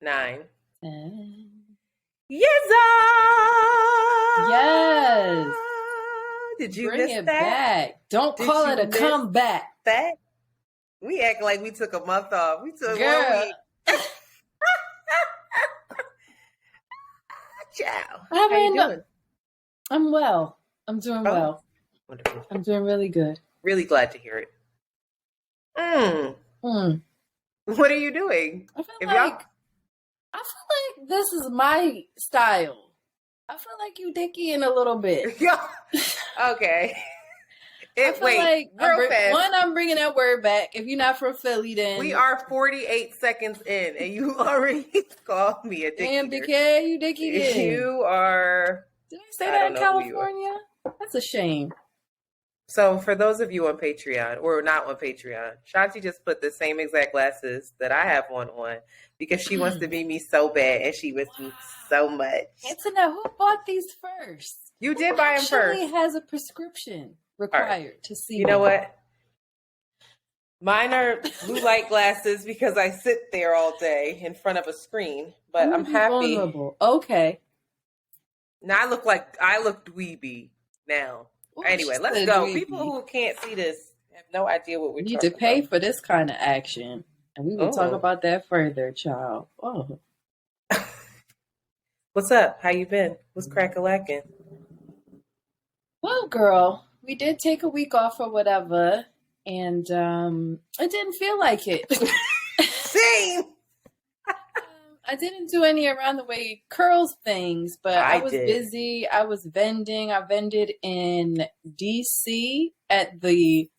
9. 10. Yes! Yes. Did you Bring miss it that? back. Don't call it a comeback. That? We act like we took a month off. We took 1 week. Ciao. How you doing? I'm well. I'm doing well. Wonderful. I'm doing really good. Really glad to hear it. What are you doing? I feel like this is my style. I feel like you dickying a little bit. Okay. I'm bringing that word back. If you're not from Philly, then we are 48 seconds in, and you already called me a dicky. Damn, dickhead, you dicky. You are. Did I say that in California? That's a shame. So for those of you on Patreon, or not on Patreon, Shanti just put the same exact glasses that I have on because she wants to be me so bad, and she misses me so much. Antoinette, who bought these first? You did buy them first. Actually has a prescription required to see. You know what? Mine are blue light glasses because I sit there all day in front of a screen, but I'm happy. Vulnerable. Okay. Now I look dweeby now. Ooh, anyway, let's go. Dweeby. People who can't see this have no idea what we're talking about. You need to pay for this kind of action. And we will talk about that further, child. Oh. What's up? How you been? What's crack-a-lackin'? Well, girl, we did take a week off or whatever, and it didn't feel like it. Same. I didn't do any around the way curls things, but I was busy. I was vending. I vended in DC at the,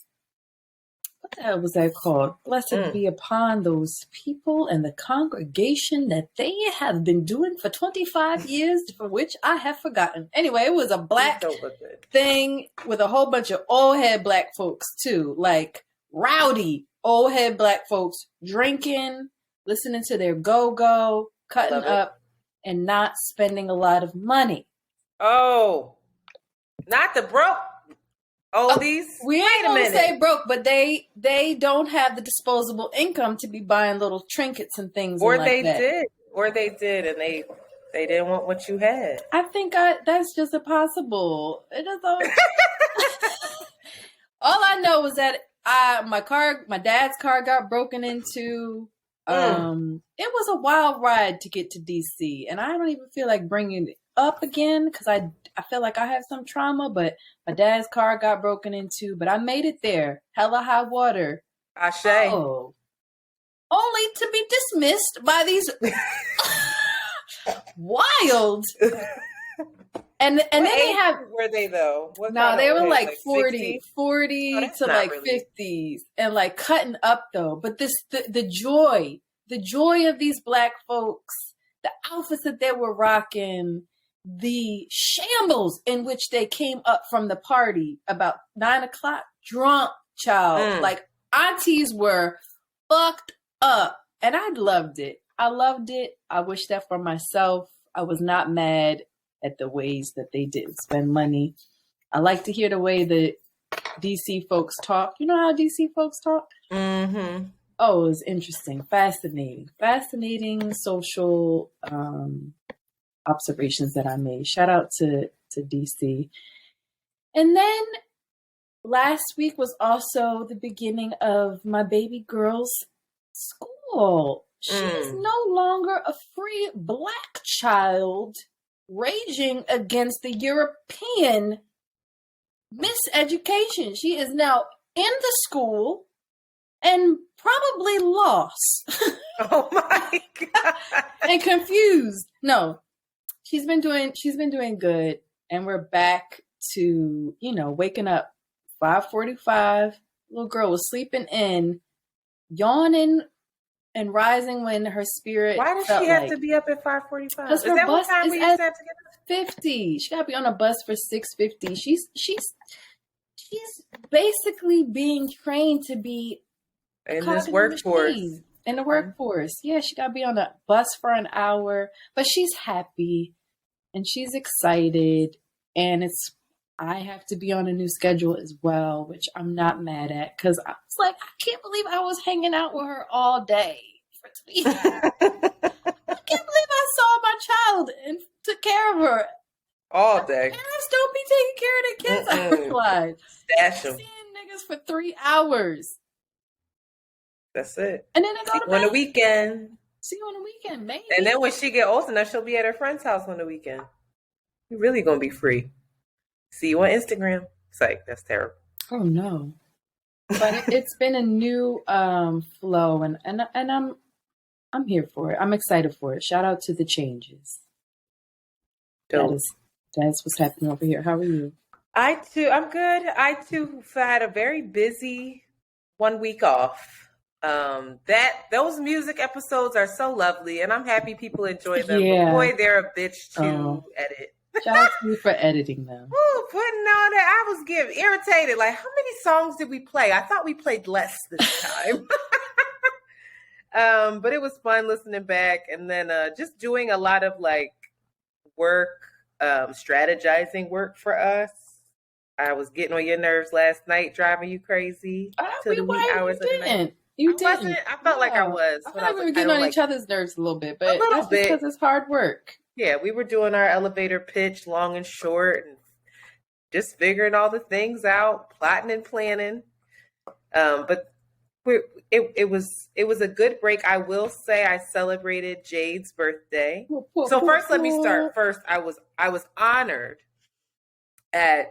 what the hell was that called? Blessed be upon those people and the congregation that they have been doing for 25 years, for which I have forgotten. Anyway, it was a black thing with a whole bunch of old head black folks too, like rowdy old head black folks drinking, listening to their go-go, cutting up, and not spending a lot of money. Oh, not the broke oldies. We ain't gonna say broke, but they don't have the disposable income to be buying little trinkets and things. Or they did, and they didn't want what you had. I think that's just impossible. It is all I know is that my dad's car got broken into. It was a wild ride to get to DC, and I don't even feel like bringing it up again because I feel like I have some trauma, but my dad's car got broken into, but I made it there. Hella high water. Ashe. Oh. Only to be dismissed by these wild. And then they have. Were they though? No, they were like 40 to like really 50s, and like cutting up though. But the joy of these black folks, the outfits that they were rocking, the shambles in which they came up from the party about 9:00, drunk, child. Like aunties were fucked up, and I loved it. I wish that for myself. I was not mad at the ways that they didn't spend money. I like to hear the way the DC folks talk. You know how DC folks talk? Mm-hmm. Oh, it was interesting. Fascinating social observations that I made. Shout out to DC. And then last week was also the beginning of my baby girl's school. She's no longer a free black child raging against the European miseducation. She is now in the school and probably lost. Oh my God. And confused. No, she's been doing good. And we're back to, waking up 5:45. Little girl was sleeping in, yawning and rising when her spirit. Why does she have to be up at 5:45? Because her bus is at 50. She got to be on a bus for 6:50. She's basically being trained to be in this workforce. In the workforce, yeah, she got to be on a bus for an hour, but she's happy and she's excited, and I have to be on a new schedule as well, which I'm not mad at because I was like, I can't believe I was hanging out with her all day for 3 years. forever. All day. And I still be taking care of the kids. I realize. Stash them. Seeing niggas for 3 hours. That's it. And then they go to bed. On the weekend. See you on the weekend, maybe. And then when she get old enough, she'll be at her friend's house on the weekend. You're really gonna be free. See you on Instagram. It's like, that's terrible. Oh no. But it's been a new flow, and I'm here for it. I'm excited for it. Shout out to the changes. Dope. That's what's happening over here. How are you? I'm good. I too had a very busy 1 week off. Those music episodes are so lovely, and I'm happy people enjoy them. Yeah. But boy, they're a bitch to edit. Shout out to you for editing them. Ooh, putting on that, I was getting irritated. Like, how many songs did we play? I thought we played less this time. But it was fun listening back, and then just doing a lot of like work, strategizing work for us. I was getting on your nerves last night, driving you crazy till the wee hours of the night. You didn't. I felt like I was. I thought we were getting on each other's nerves a little bit, but that's because it's hard work. Yeah, we were doing our elevator pitch, long and short, and just figuring all the things out, plotting and planning. But it was a good break. I will say I celebrated Jade's birthday. So first, let me start. First, I was honored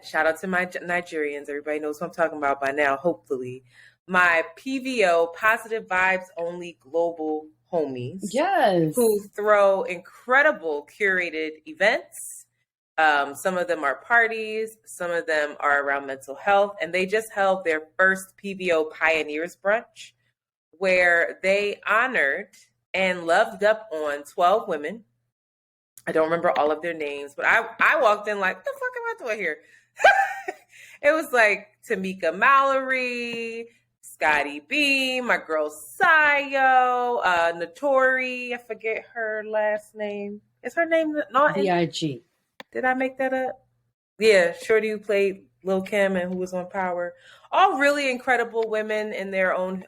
shout out to my Nigerians. Everybody knows what I'm talking about by now, hopefully. My PVO, Positive Vibes Only Global homies. Yes. Who throw incredible curated events. Some of them are parties. Some of them are around mental health. And they just held their first PVO Pioneers Brunch, where they honored and loved up on 12 women. I don't remember all of their names, but I walked in like, what the fuck am I doing here? It was like Tamika Mallory, Scotty B, my girl Sayo, Notori, I forget her last name. Is her name not B.I.G.? Did I make that up? Yeah, Shorty who played Lil' Kim and who was on Power. All really incredible women in their own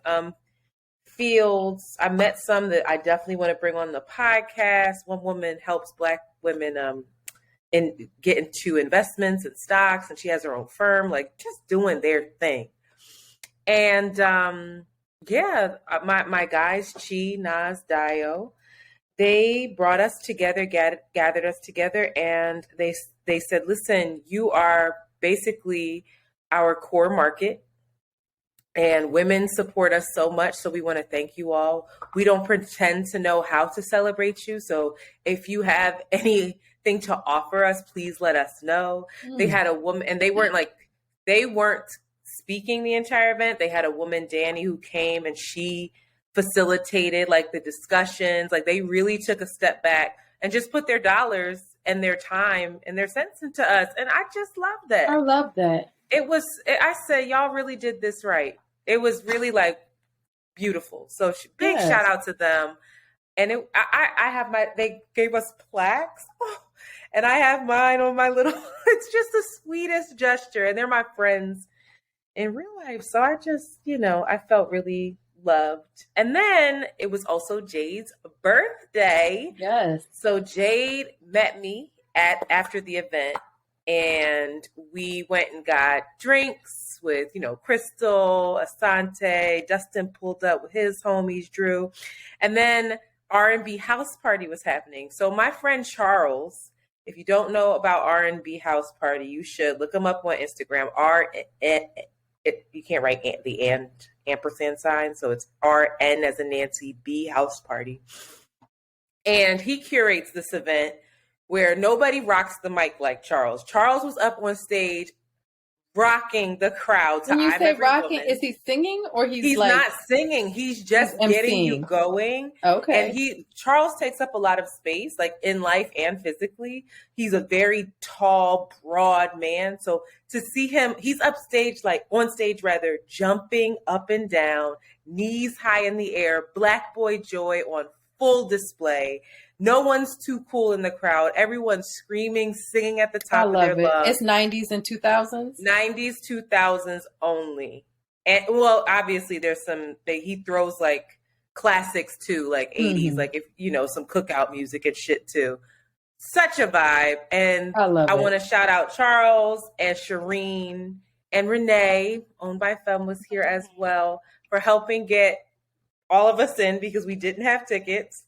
fields. I met some that I definitely want to bring on the podcast. One woman helps Black women and get into investments and stocks, and she has her own firm, like just doing their thing. And my guys, Chi, Nas, Dio, they brought us together, gathered us together, and they said, listen, you are basically our core market, and women support us so much, so we want to thank you all. We don't pretend to know how to celebrate you, so if you have anything to offer us, please let us know. They had a woman, and they weren't speaking the entire event. They had a woman, Danny, who came and she facilitated like the discussions. Like they really took a step back and just put their dollars and their time and their cents into us. And I just love that. I love that. I said, y'all really did this right. It was really like beautiful. So big shout out to them. And they gave us plaques and I have mine on my little, it's just the sweetest gesture. And they're my friends in real life. So I just, I felt really loved. And then it was also Jade's birthday. Yes. So Jade met me after the event and we went and got drinks with, Crystal, Asante, Dustin pulled up with his homies, Drew. And then R&B house party was happening. So my friend Charles, if you don't know about R&B house party, you should look him up on Instagram. You can't write the ampersand sign, so it's RN as in Nancy, B house party. And he curates this event where nobody rocks the mic like Charles. Charles was up on stage rocking the crowd to When you I'm say Every rocking, Woman. is he singing or he's like, not singing. He's just getting you going. Okay. And Charles takes up a lot of space, like in life and physically. He's a very tall, broad man. So to see him, he's on stage, jumping up and down, knees high in the air, Black boy joy on full display. No one's too cool in the crowd. Everyone's screaming, singing at the top of their lungs. It's 90s and 2000s? 90s, 2000s only. And well, obviously there's he throws like classics too, like 80s, like if some cookout music and shit too. such a vibe. And I love I it. want to shout out Charles and Shireen and Renee, owned by Femme, was here as well for helping get all of us in because we didn't have tickets.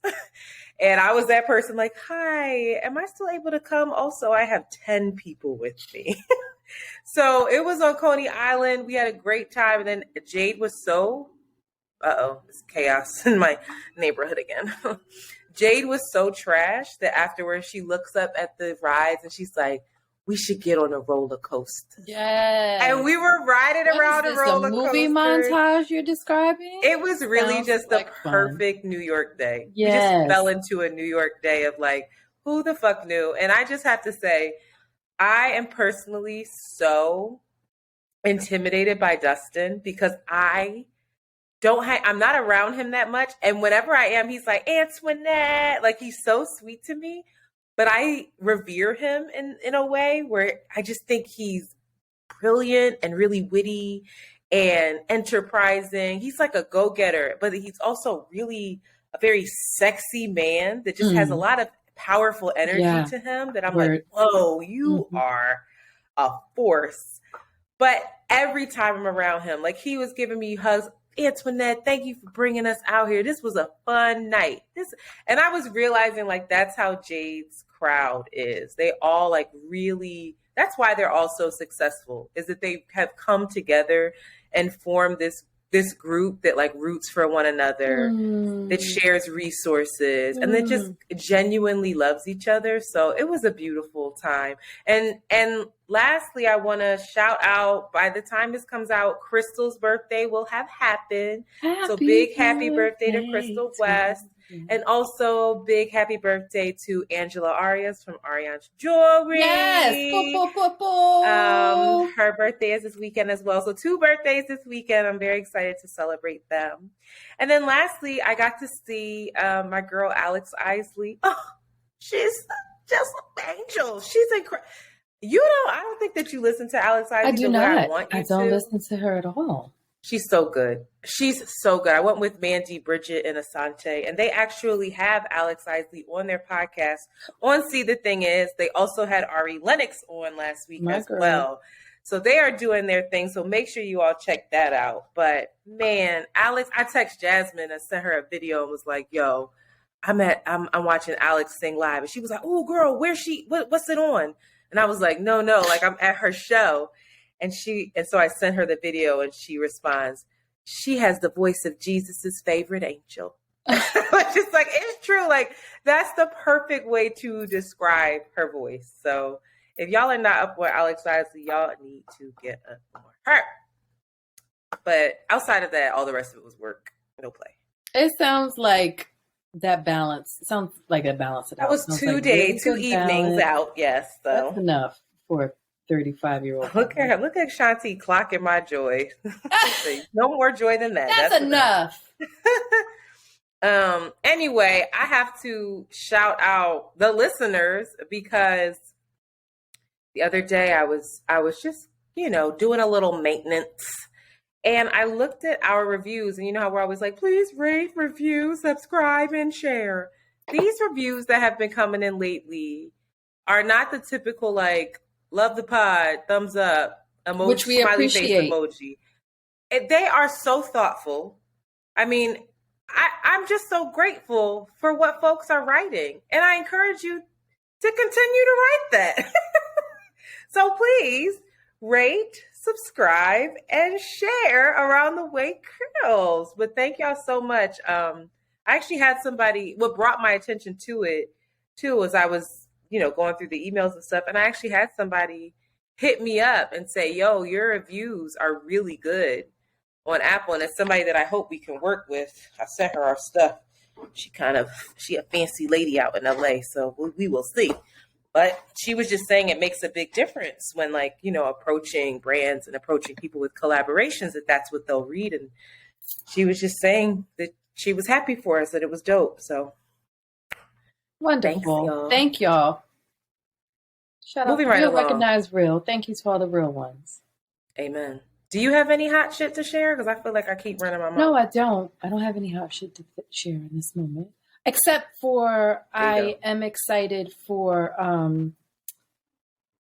And I was that person like, hi, am I still able to come? Also, I have 10 people with me. So it was on Coney Island. We had a great time. And then Jade was so, it's chaos in my neighborhood again. Jade was so trash that afterwards she looks up at the rides and she's like, we should get on a roller coaster. Yeah. And we were riding around a roller coaster. Movie montage you're describing? It was really just the perfect New York day. Yes. We just fell into a New York day of like, who the fuck knew? And I just have to say, I am personally so intimidated by Dustin because I'm not around him that much. And whenever I am, he's like, Antoinette, like he's so sweet to me. But I revere him in a way where I just think he's brilliant and really witty and enterprising. He's like a go-getter, but he's also really a very sexy man that just has a lot of powerful energy to him that I'm like, whoa, you are a force. But every time I'm around him, like he was giving me hugs. Antoinette, thank you for bringing us out here. This was a fun night. And I was realizing like that's how Jade's crowd is. They all like really, that's why they're all so successful, is that they have come together and formed this group that like roots for one another, that shares resources, and that just genuinely loves each other. So it was a beautiful time. And lastly, I want to shout out, by the time this comes out, Crystal's birthday will have happened. So big happy birthday to Crystal West. And also big happy birthday to Angela Arias from Arian's Jewelry. Yes. Her birthday is this weekend as well. So 2 birthdays this weekend. I'm very excited to celebrate them. And then lastly, I got to see my girl, Alex Isley. Oh, she's just an angel. She's incredible. I don't think that you listen to Alex Isley. I do not. I don't listen to her at all. She's so good. She's so good. I went with Mandy, Bridget, and Asante, and they actually have Alex Isley on their podcast on See the Thing Is. They also had Ari Lennox on last week well. So they are doing their thing. So make sure you all check that out. But man, Alex, I text Jasmine and sent her a video and was like, yo, I'm watching Alex sing live. And she was like, oh girl, where's she? What's it on? And I was like, no, like I'm at her show. And so I sent her the video and she responds, she has the voice of Jesus's favorite angel. Just like, it's true. Like that's the perfect way to describe her voice. So if y'all are not up on Alex Isley, y'all need to get up on her. But outside of that, all the rest of it was work, no play. It sounds like that balance. It sounds like a balance. That was 2 days, 2 evenings out. Yes. So that's enough for 35-year-old. Look at Shanti clocking my joy. No more joy than that. That's enough. Anyway, I have to shout out the listeners because the other day I was just, doing a little maintenance, and I looked at our reviews, and you know how we're always like, please rate, review, subscribe, and share. These reviews that have been coming in lately are not the typical like, love the pod, thumbs up, emoji, which we smiley appreciate. Face emoji. They are so thoughtful. I mean, I'm just so grateful for what folks are writing. And I encourage you to continue to write that. So please rate, subscribe, and share around the way, girls. But thank y'all so much. I actually had somebody, what brought my attention to it too was I was going through the emails and stuff. And I actually had somebody hit me up and say, yo, your reviews are really good on Apple. And it's somebody that I hope we can work with. I sent her our stuff. She a fancy lady out in LA. So we will see. But she was just saying it makes a big difference when approaching brands and approaching people with collaborations, that's what they'll read. And she was just saying that she was happy for us, that it was dope. So wonderful. Thank y'all. Shout out. Right along. Recognize real. Thank you to all the real ones. Amen. Do you have any hot shit to share? Because I feel like I keep running my mouth. No, I don't. I don't have any hot shit to share in this moment. Except for I am excited for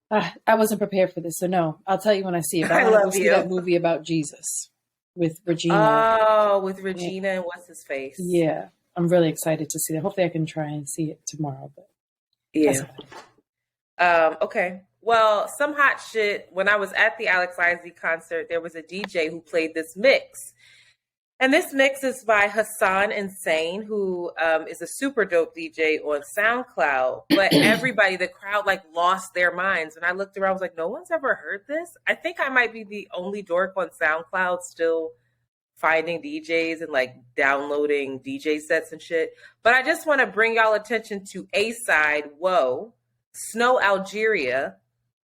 I wasn't prepared for this, so no. I'll tell you when I see it. But I want to see that movie about Jesus with Regina. Oh, with Regina and what's his face? Yeah, I'm really excited to see that. Hopefully, I can try and see it tomorrow. But yeah. Okay. Well, some hot shit. When I was at the Alex Isley concert, there was a DJ who played this mix. And this mix is by Hassan Insane, who is a super dope DJ on SoundCloud. But everybody, the crowd, like lost their minds. And I looked around, I was like, no one's ever heard this? I think I might be the only dork on SoundCloud still finding DJs and like downloading DJ sets and shit. But I just want to bring y'all attention to A-Side, Whoa, Snow Algeria,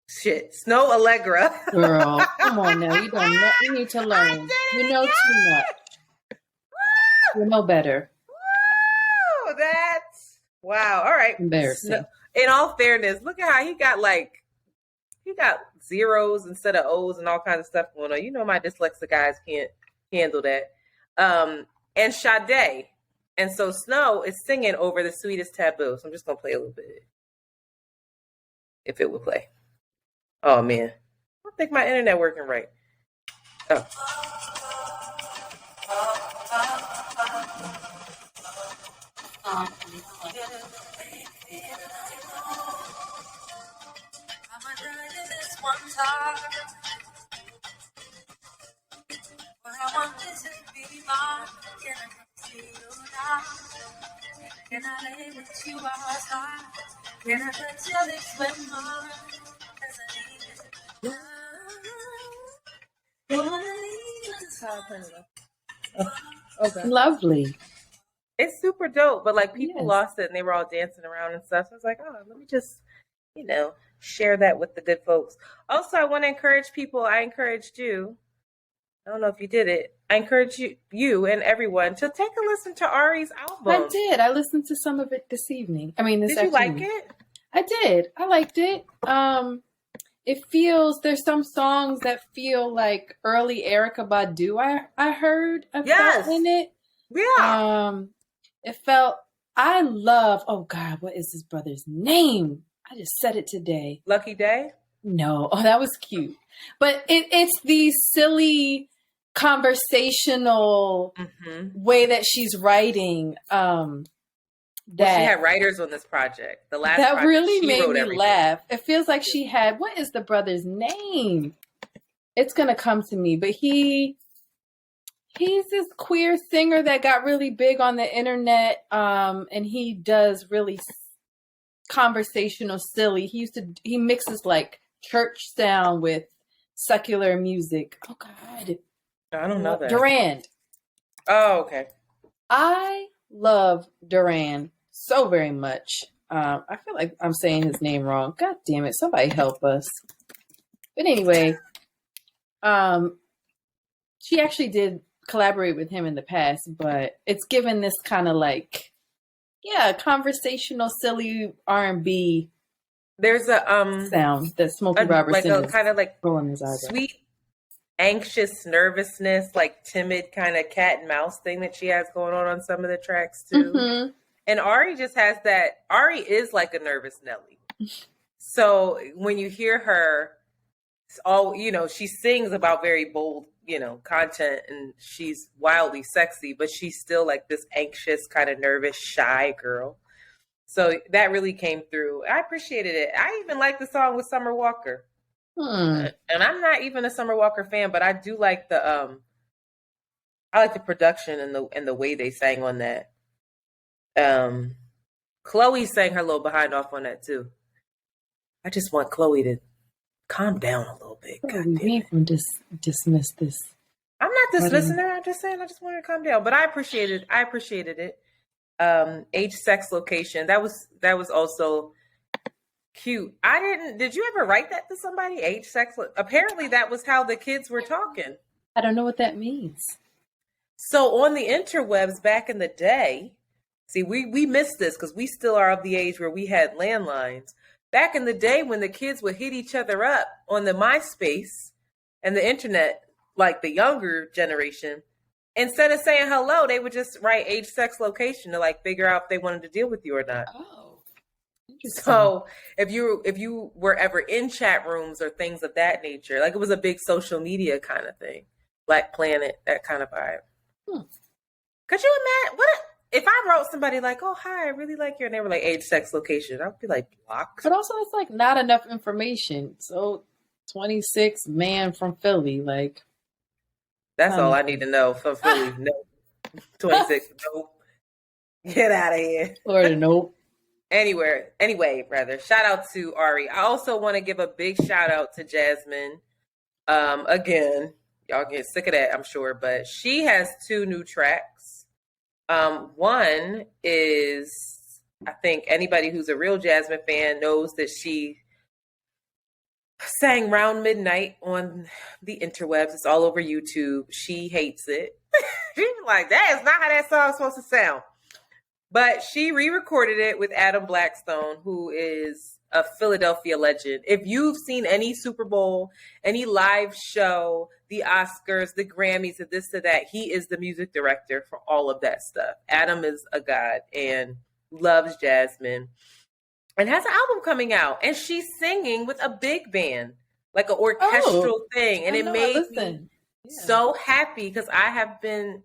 Snow Allegra. Girl, come on now. You need to learn. You know too much. You know better. Woo! That's wow. All right. Embarrassing. In all fairness, look at how he got zeros instead of O's and all kinds of stuff going on. You know my dyslexic guys can't handle that. And Sade. And so Snow is singing over The Sweetest Taboo. So I'm just gonna play a little bit. If it would play. Oh man. I don't think my internet working right. Oh. Can I lay with you outside? Can I touch your lips with mine? Okay. Lovely. It's super dope, but like people lost it and they were all dancing around and stuff. So I was like, oh, let me just, share that with the good folks. Also, I want to encourage people. I encouraged you. I don't know if you did it. I encourage you and everyone to take a listen to Ari's album. I did. I listened to some of it this evening. This afternoon. Did you like it? I did. I liked it. There's some songs that feel like early Erykah Badu. I heard felt in it. Yeah. Oh God, what is his brother's name? I just said it today. Lucky Day? No. Oh, that was cute. But it's the silly conversational way that she's writing. She had writers on this project. The last that project, really made me laugh. It feels like she had, what is the brother's name? It's gonna come to me, but he's this queer singer that got really big on the internet, and he does really conversational silly. He mixes like church sound with secular music. Oh God, I don't know that. Durand. Oh, okay. I love Durand so very much. I feel like I'm saying his name wrong. God damn it! Somebody help us. But anyway, she actually did collaborate with him in the past, but it's given this kind of like, conversational, silly R&B. There's a sound that Smokey Robertson like a kind of like rolling his eyes sweet, anxious nervousness, like timid kind of cat and mouse thing that she has going on some of the tracks too. Mm-hmm. And Ari just has that. Ari is like a nervous Nelly. So when you hear her, she sings about very bold, content, and she's wildly sexy, but she's still like this anxious, kind of nervous, shy girl. So that really came through. I appreciated it. I even like the song with Summer Walker. And I'm not even a Summer Walker fan, but I do like the production and the way they sang on that. Chloe sang her little behind off on that too. I just want Chloe to calm down a little bit. We can dismiss this. I'm not dismissing her. I'm just saying I just want her to calm down. But I appreciated it. Age, sex, location. That was also cute. Did you ever write that to somebody? Age, sex. Apparently that was how the kids were talking. I don't know what that means. So on the interwebs back in the day, see, we missed this because we still are of the age where we had landlines. Back in the day when the kids would hit each other up on the MySpace and the internet, like the younger generation, instead of saying hello, they would just write age, sex, location to like figure out if they wanted to deal with you or not. Oh, interesting. So if you were ever in chat rooms or things of that nature, like it was a big social media kind of thing, Black Planet, that kind of vibe. Could you imagine what if I wrote somebody like, "Oh, hi, I really like you," and they were like age, sex, location? I'd be like, blocked. But also, it's like not enough information. So 26 man from Philly, like that's all I need to know from Philly. No, 26. Nope. Get out of here. Or nope. Anyway, rather, shout out to Ari. I also want to give a big shout out to Jazmine. Again, y'all get sick of that, I'm sure, but she has 2 new tracks. One is, I think anybody who's a real Jazmine fan knows that she sang Round Midnight on the interwebs. It's all over YouTube. She hates it. She's like, that is not how that song's supposed to sound. But she re-recorded it with Adam Blackstone, who is a Philadelphia legend. If you've seen any Super Bowl, any live show, the Oscars, the Grammys, and this or that, he is the music director for all of that stuff. Adam is a god and loves Jazmine and has an album coming out. And she's singing with a big band, like an orchestral thing. And it made me so happy because I have been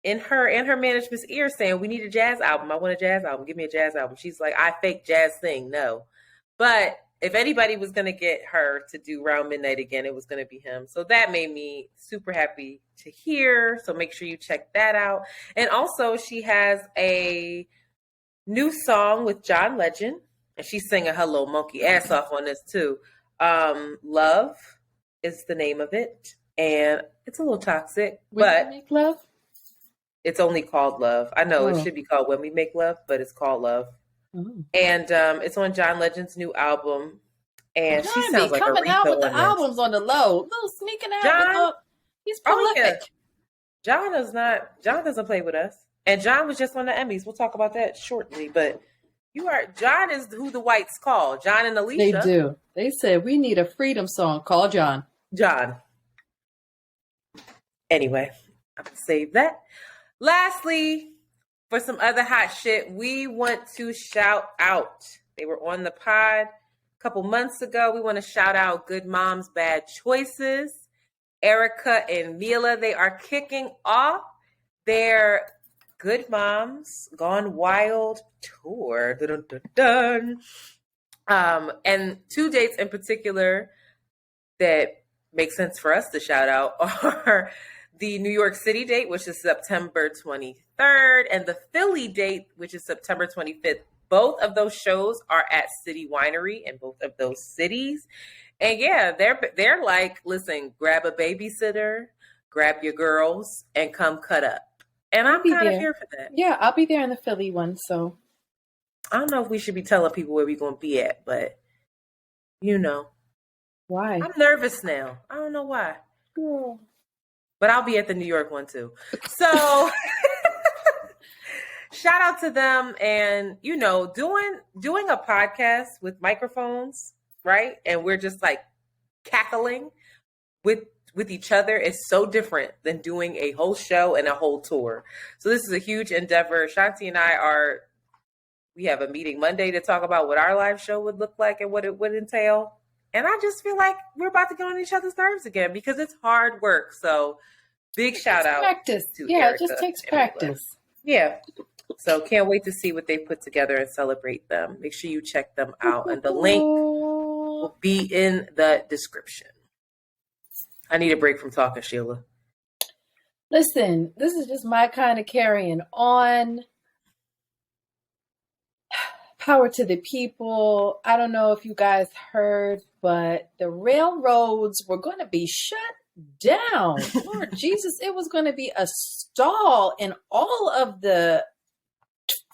in her management's ear saying, we need a jazz album. I want a jazz album. Give me a jazz album. She's like, I fake jazz sing. No. But if anybody was going to get her to do Round Midnight again, it was going to be him. So that made me super happy to hear. So make sure you check that out. And also she has a new song with John Legend. And she's singing Hello Monkey ass off on this too. Love is the name of it. And it's a little toxic. But make love? It's only called Love. I know it should be called When We Make Love, but it's called Love. And it's on John Legend's new album. And she sounds like coming out with the albums on the low. Little sneaking out. John, he's prolific. John doesn't play with us. And John was just on the Emmys. We'll talk about that shortly. But John is who the whites call. John and Alicia. They do. They said, we need a freedom song. Call John. Anyway, I'm going to save that. Lastly, for some other hot shit, we want to shout out. They were on the pod a couple months ago. We want to shout out Good Moms, Bad Choices. Erica and Mila, they are kicking off their Good Moms Gone Wild tour. Dun, dun, dun, dun. And 2 dates in particular that make sense for us to shout out are the New York City date, which is September 23rd, and the Philly date, which is September 25th. Both of those shows are at City Winery in both of those cities. And yeah, they're like, listen, grab a babysitter, grab your girls, and come cut up. And I'm kind of here for that. Yeah, I'll be there in the Philly one, so. I don't know if we should be telling people where we're going to be at, but you know. Why? I'm nervous now. I don't know why. Girl. But I'll be at the New York one too. So shout out to them. And, you know, doing a podcast with microphones, right? And we're just like cackling with each other is so different than doing a whole show and a whole tour. So this is a huge endeavor. Shanti and we have a meeting Monday to talk about what our live show would look like and what it would entail. And I just feel like we're about to get on each other's nerves again because it's hard work. So big shout out. Practice. To yeah, Erica it just takes practice. Yeah. So can't wait to see what they put together and celebrate them. Make sure you check them out. And the link will be in the description. I need a break from talking, Sheila. Listen, this is just my kind of carrying on. Power to the people. I don't know if you guys heard, but the railroads were going to be shut down. Lord Jesus, it was going to be a stall in all of the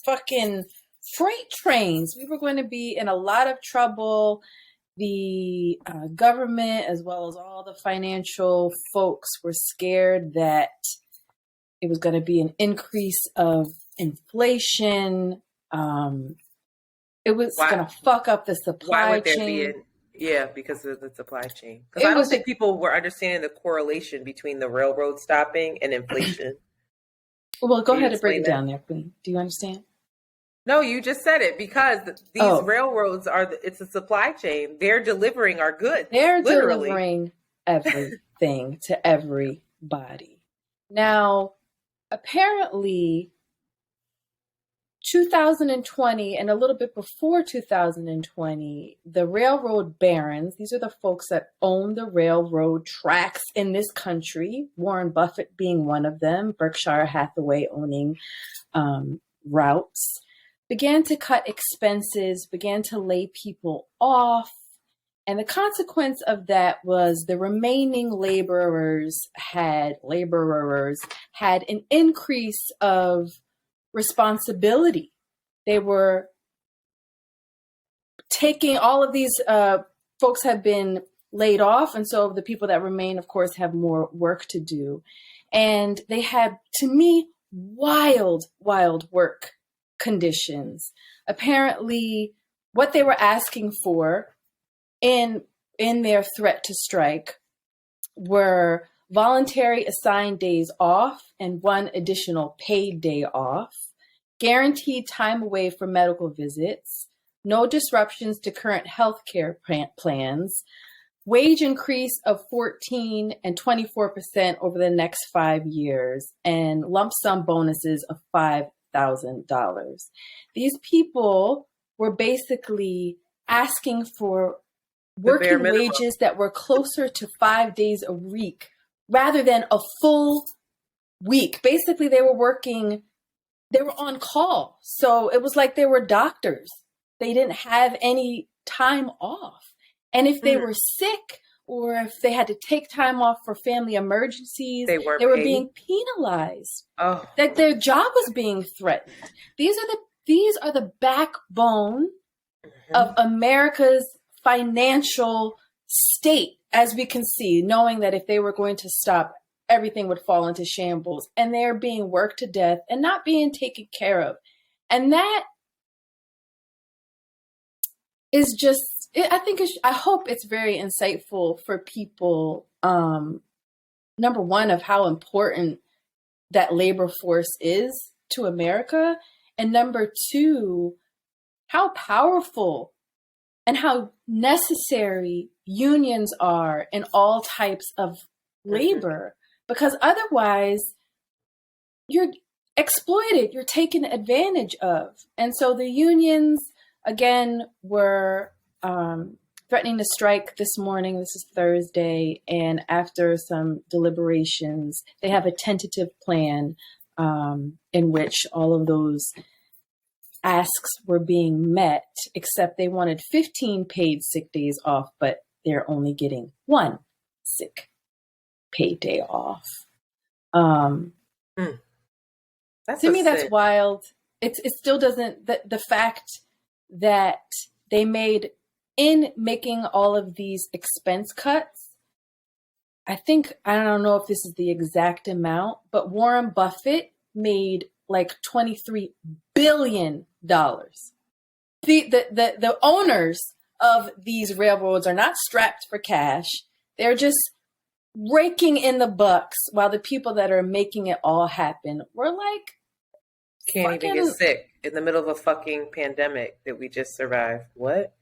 fucking freight trains. We were going to be in a lot of trouble. The government, as well as all the financial folks, were scared that it was going to be an increase of inflation. It was going to fuck up the supply chain. Yeah, because of the supply chain. Because I don't think people were understanding the correlation between the railroad stopping and inflation. Well, go ahead and break it down there, Queen. Do you understand? No, you just said it, because these railroads it's a supply chain. They're delivering our goods. They're delivering everything to everybody. Now, apparently 2020 and a little bit before 2020, the railroad barons, these are the folks that own the railroad tracks in this country, Warren Buffett being one of them, Berkshire Hathaway owning routes, began to cut expenses, began to lay people off. And the consequence of that was the remaining laborers had an increase of responsibility. They were taking all of these folks have been laid off, and so the people that remain, of course, have more work to do. And they had, to me, wild work conditions. Apparently, what they were asking for in their threat to strike were voluntary assigned days off and one additional paid day off, guaranteed time away from medical visits, no disruptions to current healthcare plans, wage increase of 14 and 24% over the next 5 years, and lump sum bonuses of $5,000. These people were basically asking for working wages that were closer to 5 days a week rather than a full week. Basically, they were on call. So it was like they were doctors. They didn't have any time off. And if they were sick or if they had to take time off for family emergencies, they were being penalized. Oh. That their job was being threatened. These are the backbone of America's financial state, as we can see, knowing that if they were going to stop, everything would fall into shambles, and they're being worked to death and not being taken care of. And that is just, I hope it's very insightful for people. Number one, of how important that labor force is to America. And number two, how powerful and how necessary unions are in all types of labor, because otherwise you're exploited, you're taken advantage of. And so the unions, again, were threatening to strike this morning. This is Thursday. And after some deliberations, they have a tentative plan in which all of those asks were being met, except they wanted 15 paid sick days off, but they're only getting 1 sick paid day off. To me, that's wild. It still doesn't, the fact that they made, in making all of these expense cuts, I don't know if this is the exact amount, but Warren Buffett made like $23 billion. The owners of these railroads are not strapped for cash. They're just raking in the bucks, while the people that are making it all happen were like, can't even get sick in the middle of a fucking pandemic that we just survived. What?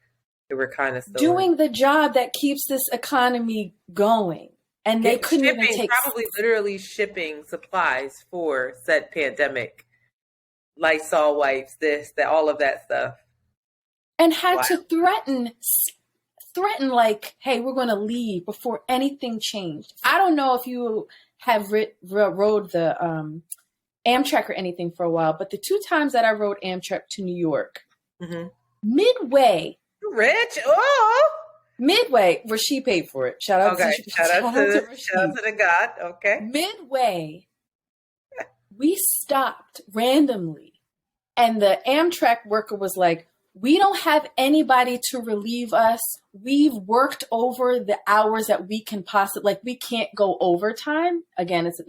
They were kind of still doing the job that keeps this economy going. And they couldn't even take... Probably literally shipping supplies for said pandemic. Lysol wipes, this, that, all of that stuff. And had to threaten like, hey, we're going to leave before anything changed. I don't know if you have rode the Amtrak or anything for a while, but the 2 times that I rode Amtrak to New York, midway... Rich? Oh! Midway, where she paid for it. Shout out to the God. Okay. Midway, we stopped randomly, and the Amtrak worker was like, we don't have anybody to relieve us. We've worked over the hours that we can possibly, like, we can't go overtime. Again, it's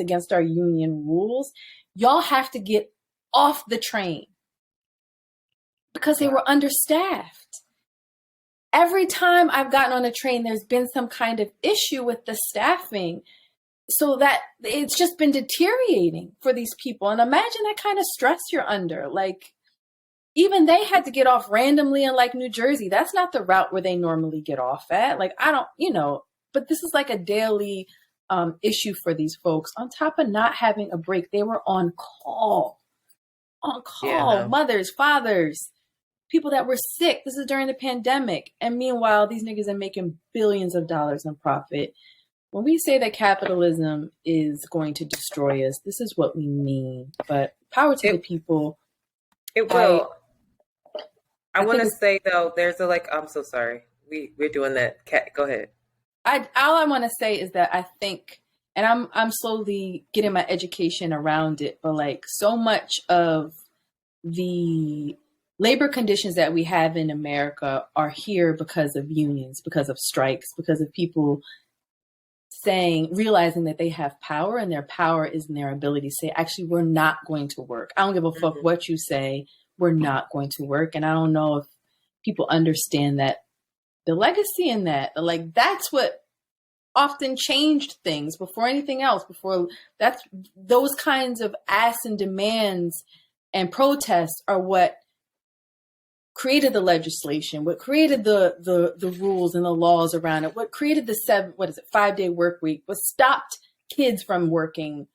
against our union rules. Y'all have to get off the train, because they were understaffed. every time I've gotten on a train, there's been some kind of issue with the staffing, so that it's just been deteriorating for these people. And imagine that kind of stress you're under. Like, even they had to get off randomly in like New Jersey. That's not the route where they normally get off at. Like, I don't, but this is like a daily issue for these folks. On top of not having a break, they were on call, mothers, fathers, people that were sick. This is during the pandemic. And meanwhile, these niggas are making billions of dollars in profit. When we say that capitalism is going to destroy us, this is what we mean. But power to the people. It will. I want to say, though, there's I'm so sorry. We're doing that. Go ahead. All I want to say is that I think, and I'm slowly getting my education around it, but like so much of the labor conditions that we have in America are here because of unions, because of strikes, because of people realizing that they have power, and their power is in their ability to say, actually, we're not going to work. I don't give a fuck what you say. We're not going to work. And I don't know if people understand that the legacy in that, like, that's what often changed things before anything else. Those kinds of asks and demands and protests are what created the legislation, what created the rules and the laws around it, what created the 5-day work week, what stopped kids from working.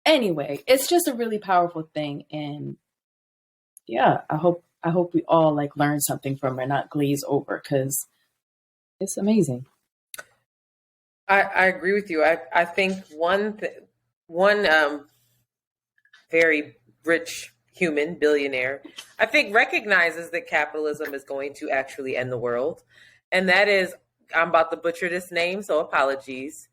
Anyway, it's just a really powerful thing. And yeah, I hope we all like learn something from it, not glaze over, because it's amazing. I agree with you. I think one very rich human billionaire, I think, recognizes that capitalism is going to actually end the world. And that is, I'm about to butcher this name, so apologies.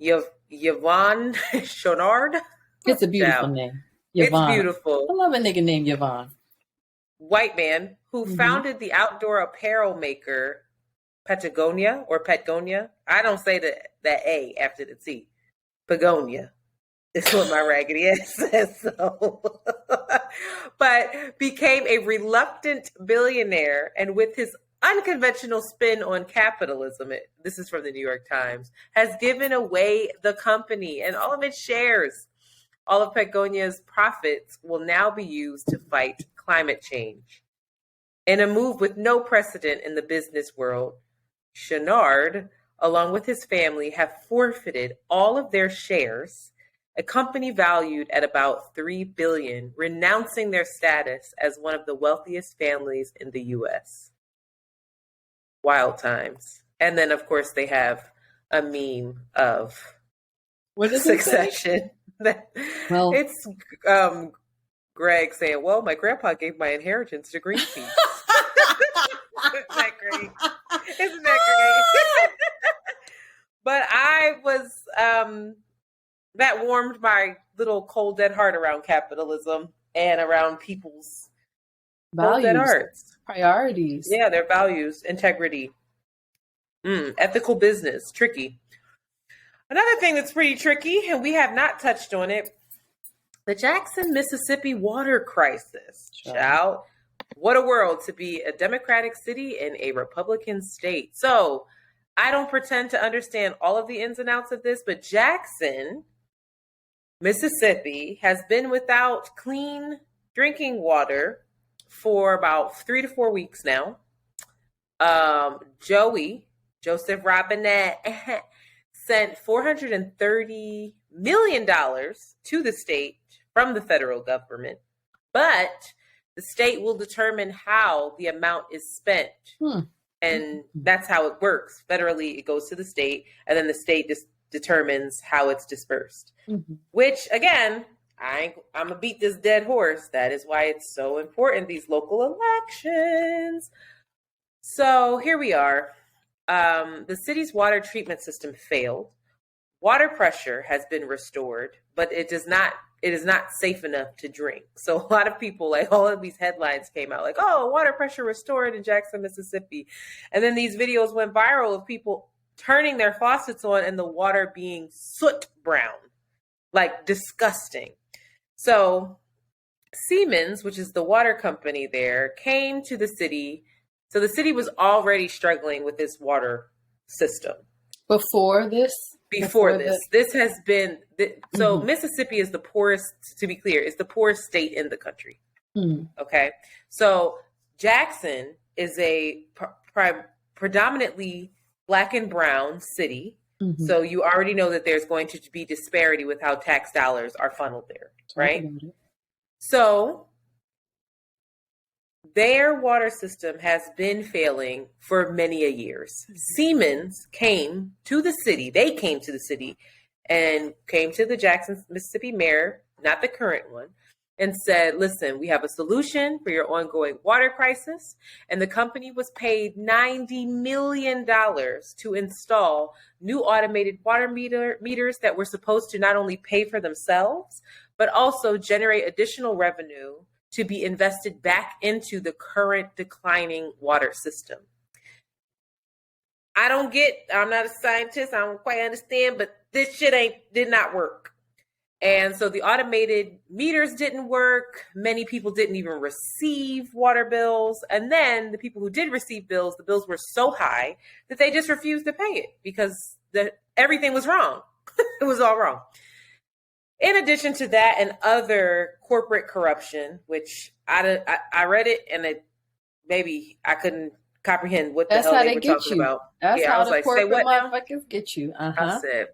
Yvon Chouinard. It's a beautiful name. Yvon. It's beautiful. I love a nigga named Yvon. White man who founded the outdoor apparel maker Patagonia. I don't say that A after the T. Pagonia. Is what my raggedy ass says. So. But became a reluctant billionaire, and with his unconventional spin on capitalism, this is from the New York Times, has given away the company and all of its shares. All of Patagonia's profits will now be used to fight climate change. In a move with no precedent in the business world, Chouinard, along with his family, have forfeited all of their shares, a company valued at about $3 billion, renouncing their status as one of the wealthiest families in the U.S. Wild times. And then, of course, they have a meme of Succession. Well, it's Greg saying, well, my grandpa gave my inheritance to Greenpeace. Isn't that great? Isn't that great? But I was... that warmed my little cold, dead heart around capitalism and around people's values, cold, dead hearts. Priorities. Yeah, their values, integrity, ethical business, tricky. Another thing that's pretty tricky, and we have not touched on it, the Jackson, Mississippi water crisis. Child, what a world to be a Democratic city in a Republican state. So I don't pretend to understand all of the ins and outs of this, but Jackson, Mississippi has been without clean drinking water for about 3 to 4 weeks now. Joseph Robinette, sent $430 million to the state from the federal government, but the state will determine how the amount is spent. And that's how it works. Federally, it goes to the state, and then the state determines how it's dispersed. Which, again, I'm going to beat this dead horse. That is why it's so important, these local elections. So here we are. The city's water treatment system failed. Water pressure has been restored, but it is not safe enough to drink. So a lot of people, like, all of these headlines came out like, oh, water pressure restored in Jackson, Mississippi. And then these videos went viral of people turning their faucets on and the water being soot brown, like disgusting. So Siemens, which is the water company there, came to the city So the city was already struggling with its water system. Before this? This has been, so Mississippi is the poorest, to be clear, is the poorest state in the country. Okay. So Jackson is a predominantly Black and brown city. So you already know that there's going to be disparity with how tax dollars are funneled there, right? So their water system has been failing for many a years. Siemens came to the city. They came to the city and came to the Jackson, Mississippi mayor, not the current one, and said, listen, we have a solution for your ongoing water crisis. And the company was paid $90 million to install new automated water meters that were supposed to not only pay for themselves, but also generate additional revenue to be invested back into the current declining water system. I'm not a scientist, I don't quite understand, but this shit did not work. And so the automated meters didn't work. Many people didn't even receive water bills. And then the people who did receive bills, the bills were so high that they just refused to pay it because everything was wrong. It was all wrong. In addition to that and other corporate corruption, which I read it and maybe I couldn't comprehend what the hell they were talking about. That's how the corporate motherfuckers get you. I said,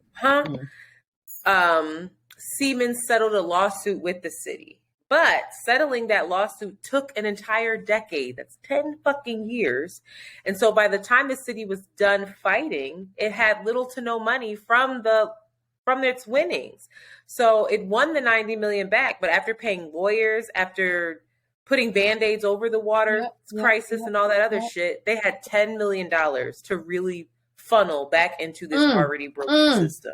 Siemens settled a lawsuit with the city, but settling that lawsuit took an entire decade. That's 10 fucking years. And so by the time the city was done fighting, it had little to no money from its winnings. So it won the 90 million back, but after paying lawyers, after putting Band-Aids over the water crisis and all that other shit, they had $10 million to really funnel back into this already broken system.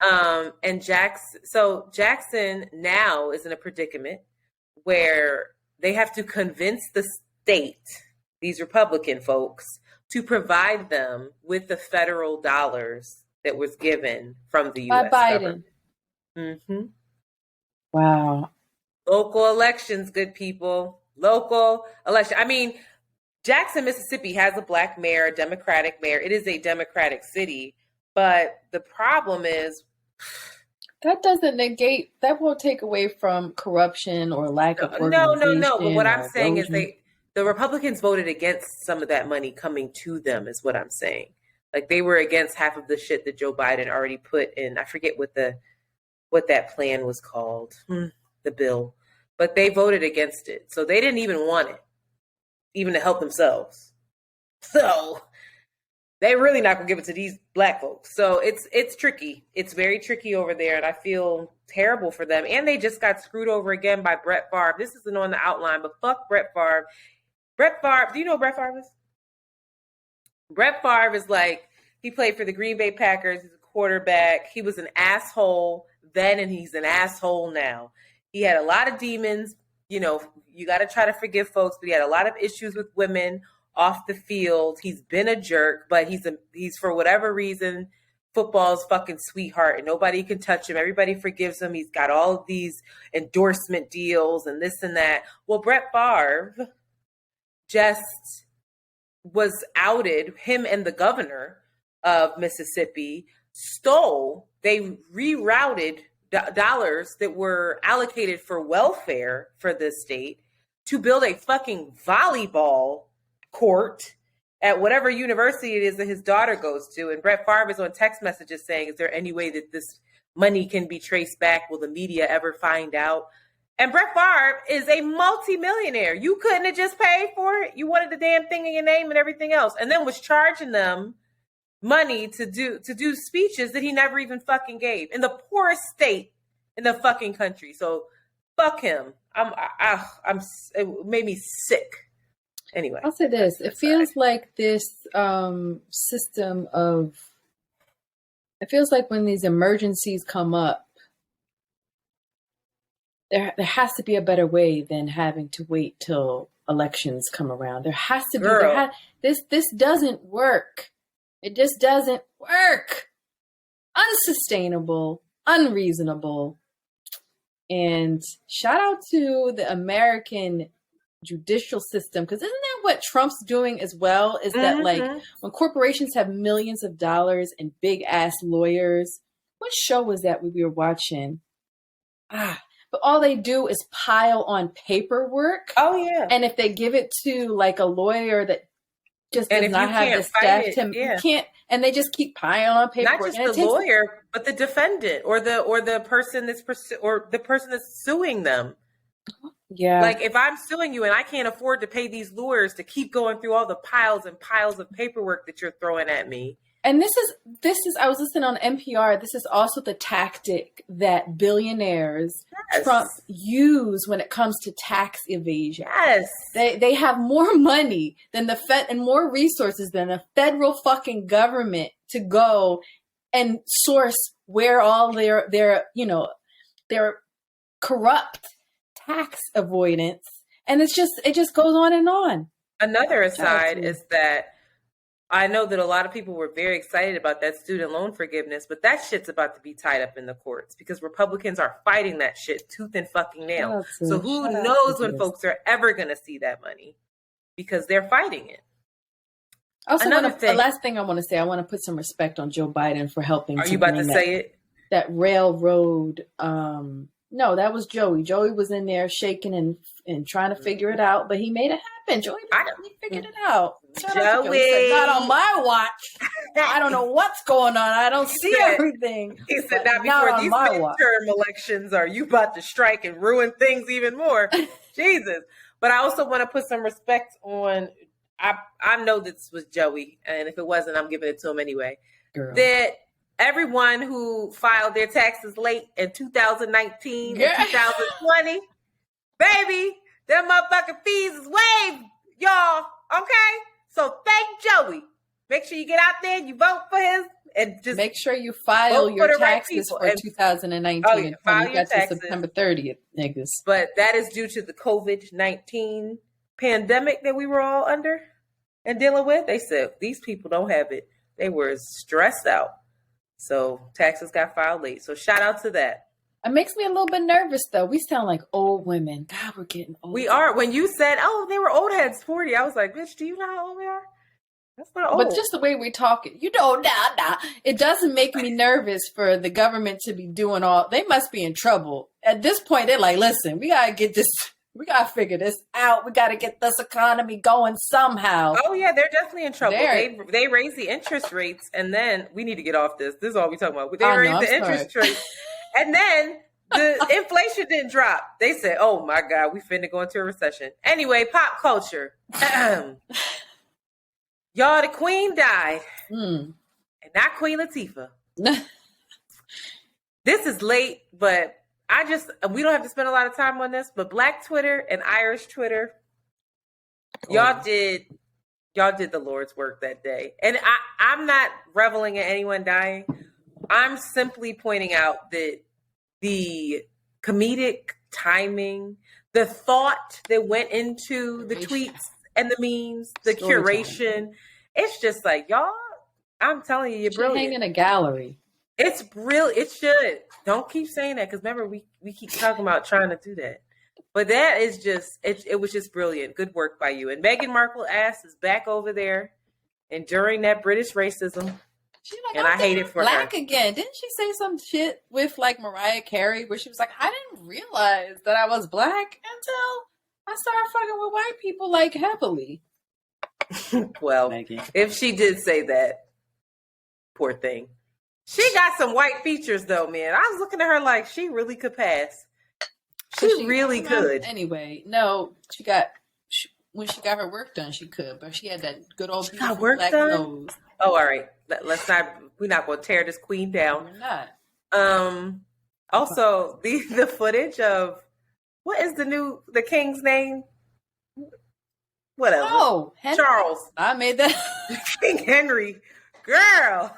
And Jackson now is in a predicament where they have to convince the state, these Republican folks, to provide them with the federal dollars that was given from the U.S. government. Wow. Local elections, good people. Local election. I mean, Jackson, Mississippi has a Black mayor, a Democratic mayor. It is a Democratic city. But the problem is, that doesn't negate, that won't take away from corruption or lack of organization. No. But what I'm saying is the Republicans voted against some of that money coming to them, is what I'm saying. Like they were against half of the shit that Joe Biden already put in. I forget what that plan was called, the bill, but they voted against it. So they didn't even want it, even to help themselves. So they're really not gonna give it to these Black folks. So it's tricky. It's very tricky over there, and I feel terrible for them. And they just got screwed over again by Brett Favre. This isn't on the outline, but fuck Brett Favre. Brett Favre, do you know who Brett Favre is? Brett Favre is like, he played for the Green Bay Packers. He's a quarterback. He was an asshole then, and he's an asshole now. He had a lot of demons. You know, you got to try to forgive folks, but he had a lot of issues with women off the field. He's been a jerk, but he's for whatever reason, football's fucking sweetheart, and nobody can touch him. Everybody forgives him. He's got all of these endorsement deals and this and that. Well, Brett Favre just was outed. Him and the governor of Mississippi they rerouted dollars that were allocated for welfare for this state to build a fucking volleyball court at whatever university it is that his daughter goes to. And Brett Favre is on text messages saying, is there any way that this money can be traced back? Will the media ever find out? And Brett Favre is a multimillionaire. You couldn't have just paid for it. You wanted the damn thing in your name and everything else. And then was charging them money to do speeches that he never even fucking gave in the poorest state in the fucking country. So fuck him. It made me sick. Anyway, I'll say this. It feels like this system of, it feels like when these emergencies come up, there has to be a better way than having to wait till elections come around. There has to be. This doesn't work. It just doesn't work. Unsustainable, unreasonable. And shout out to the American judicial system, because isn't that what Trump's doing as well is that like when corporations have millions of dollars and big ass lawyers, what show was that we were watching? But all they do is pile on paperwork. Oh yeah. And if they give it to like a lawyer that just does not have the staff you can't, and they just keep piling on paperwork. Not just the lawyer, but the defendant or the person that's suing them. Yeah. Like if I'm suing you and I can't afford to pay these lawyers to keep going through all the piles and piles of paperwork that you're throwing at me. And this is I was listening on NPR. This is also the tactic that billionaires Trump use when it comes to tax evasion. Yes. They have more money than the Fed and more resources than the federal fucking government to go and source where all their corrupt tax avoidance. And it just goes on and on. Another aside is that I know that a lot of people were very excited about that student loan forgiveness, but that shit's about to be tied up in the courts because Republicans are fighting that shit tooth and fucking nail. So who knows when folks are ever going to see that money because they're fighting it. Also, the last thing I want to say, I want to put some respect on Joe Biden for helping. Are you about to say it? That railroad. No, that was Joey. Joey was in there shaking and trying to figure it out, but he made it happen. Joey definitely figured it out. Joey said, not on my watch. I don't know what's going on. I don't see everything. He said, not before these midterm elections are you about to strike and ruin things even more. Jesus. But I also want to put some respect on, I know this was Joey, and if it wasn't, I'm giving it to him anyway. Girl. That everyone who filed their taxes late in 2019 and 2020, baby, them motherfucking fees is waived, y'all. Okay? So thank Joey. Make sure you get out there and you vote for his, and just make sure you file your taxes for 2019. Oh, yeah, file your taxes September 30th, niggas. But that is due to the COVID-19 pandemic that we were all under and dealing with. They said these people don't have it. They were stressed out. So taxes got filed late. So shout out to that. It makes me a little bit nervous, though. We sound like old women. God, we're getting old. We are. When you said, oh, they were old heads, 40, I was like, bitch, do you know how old we are? That's not old. But just the way we talk, nah. It doesn't make me nervous for the government to be doing all. They must be in trouble. At this point, they're like, listen, we got to get this. We got to figure this out. We got to get this economy going somehow. Oh, yeah, they're definitely in trouble. They raised the interest rates, and then we need to get off this. This is all we're talking about. They raised the interest rates, and then the inflation didn't drop. They said, oh, my God, we finna go into a recession. Anyway, pop culture. Y'all, the queen died, and not Queen Latifah. This is late, but we don't have to spend a lot of time on this, but Black Twitter and Irish Twitter, y'all did the Lord's work that day. And I'm not reveling in anyone dying. I'm simply pointing out that the comedic timing, the thought that went into the tweets and the memes, the curation, it's just like, y'all, I'm telling you, you're brilliant. Hang in a gallery. It's real. It should. Don't keep saying that because remember we keep talking about trying to do that. But that is just it was just brilliant. Good work by you. And Meghan Markle's ass is back over there enduring that British racism. She's like, and I hate it for black her. Again. Didn't she say some shit with like Mariah Carey where she was like, I didn't realize that I was black until I started fucking with white people like heavily. Well, Meghan. If she did say that, poor thing. She got some white features, though, man. I was looking at her like she really could pass. She really could. Anyway, no, when she got her work done, she could, but she had that good old beautiful black nose. Oh, all right. We're not going to tear this queen down. We're not. Also, the footage of what is the king's name? Whatever. Oh, Henry. Charles. I made that. King Henry. Girl.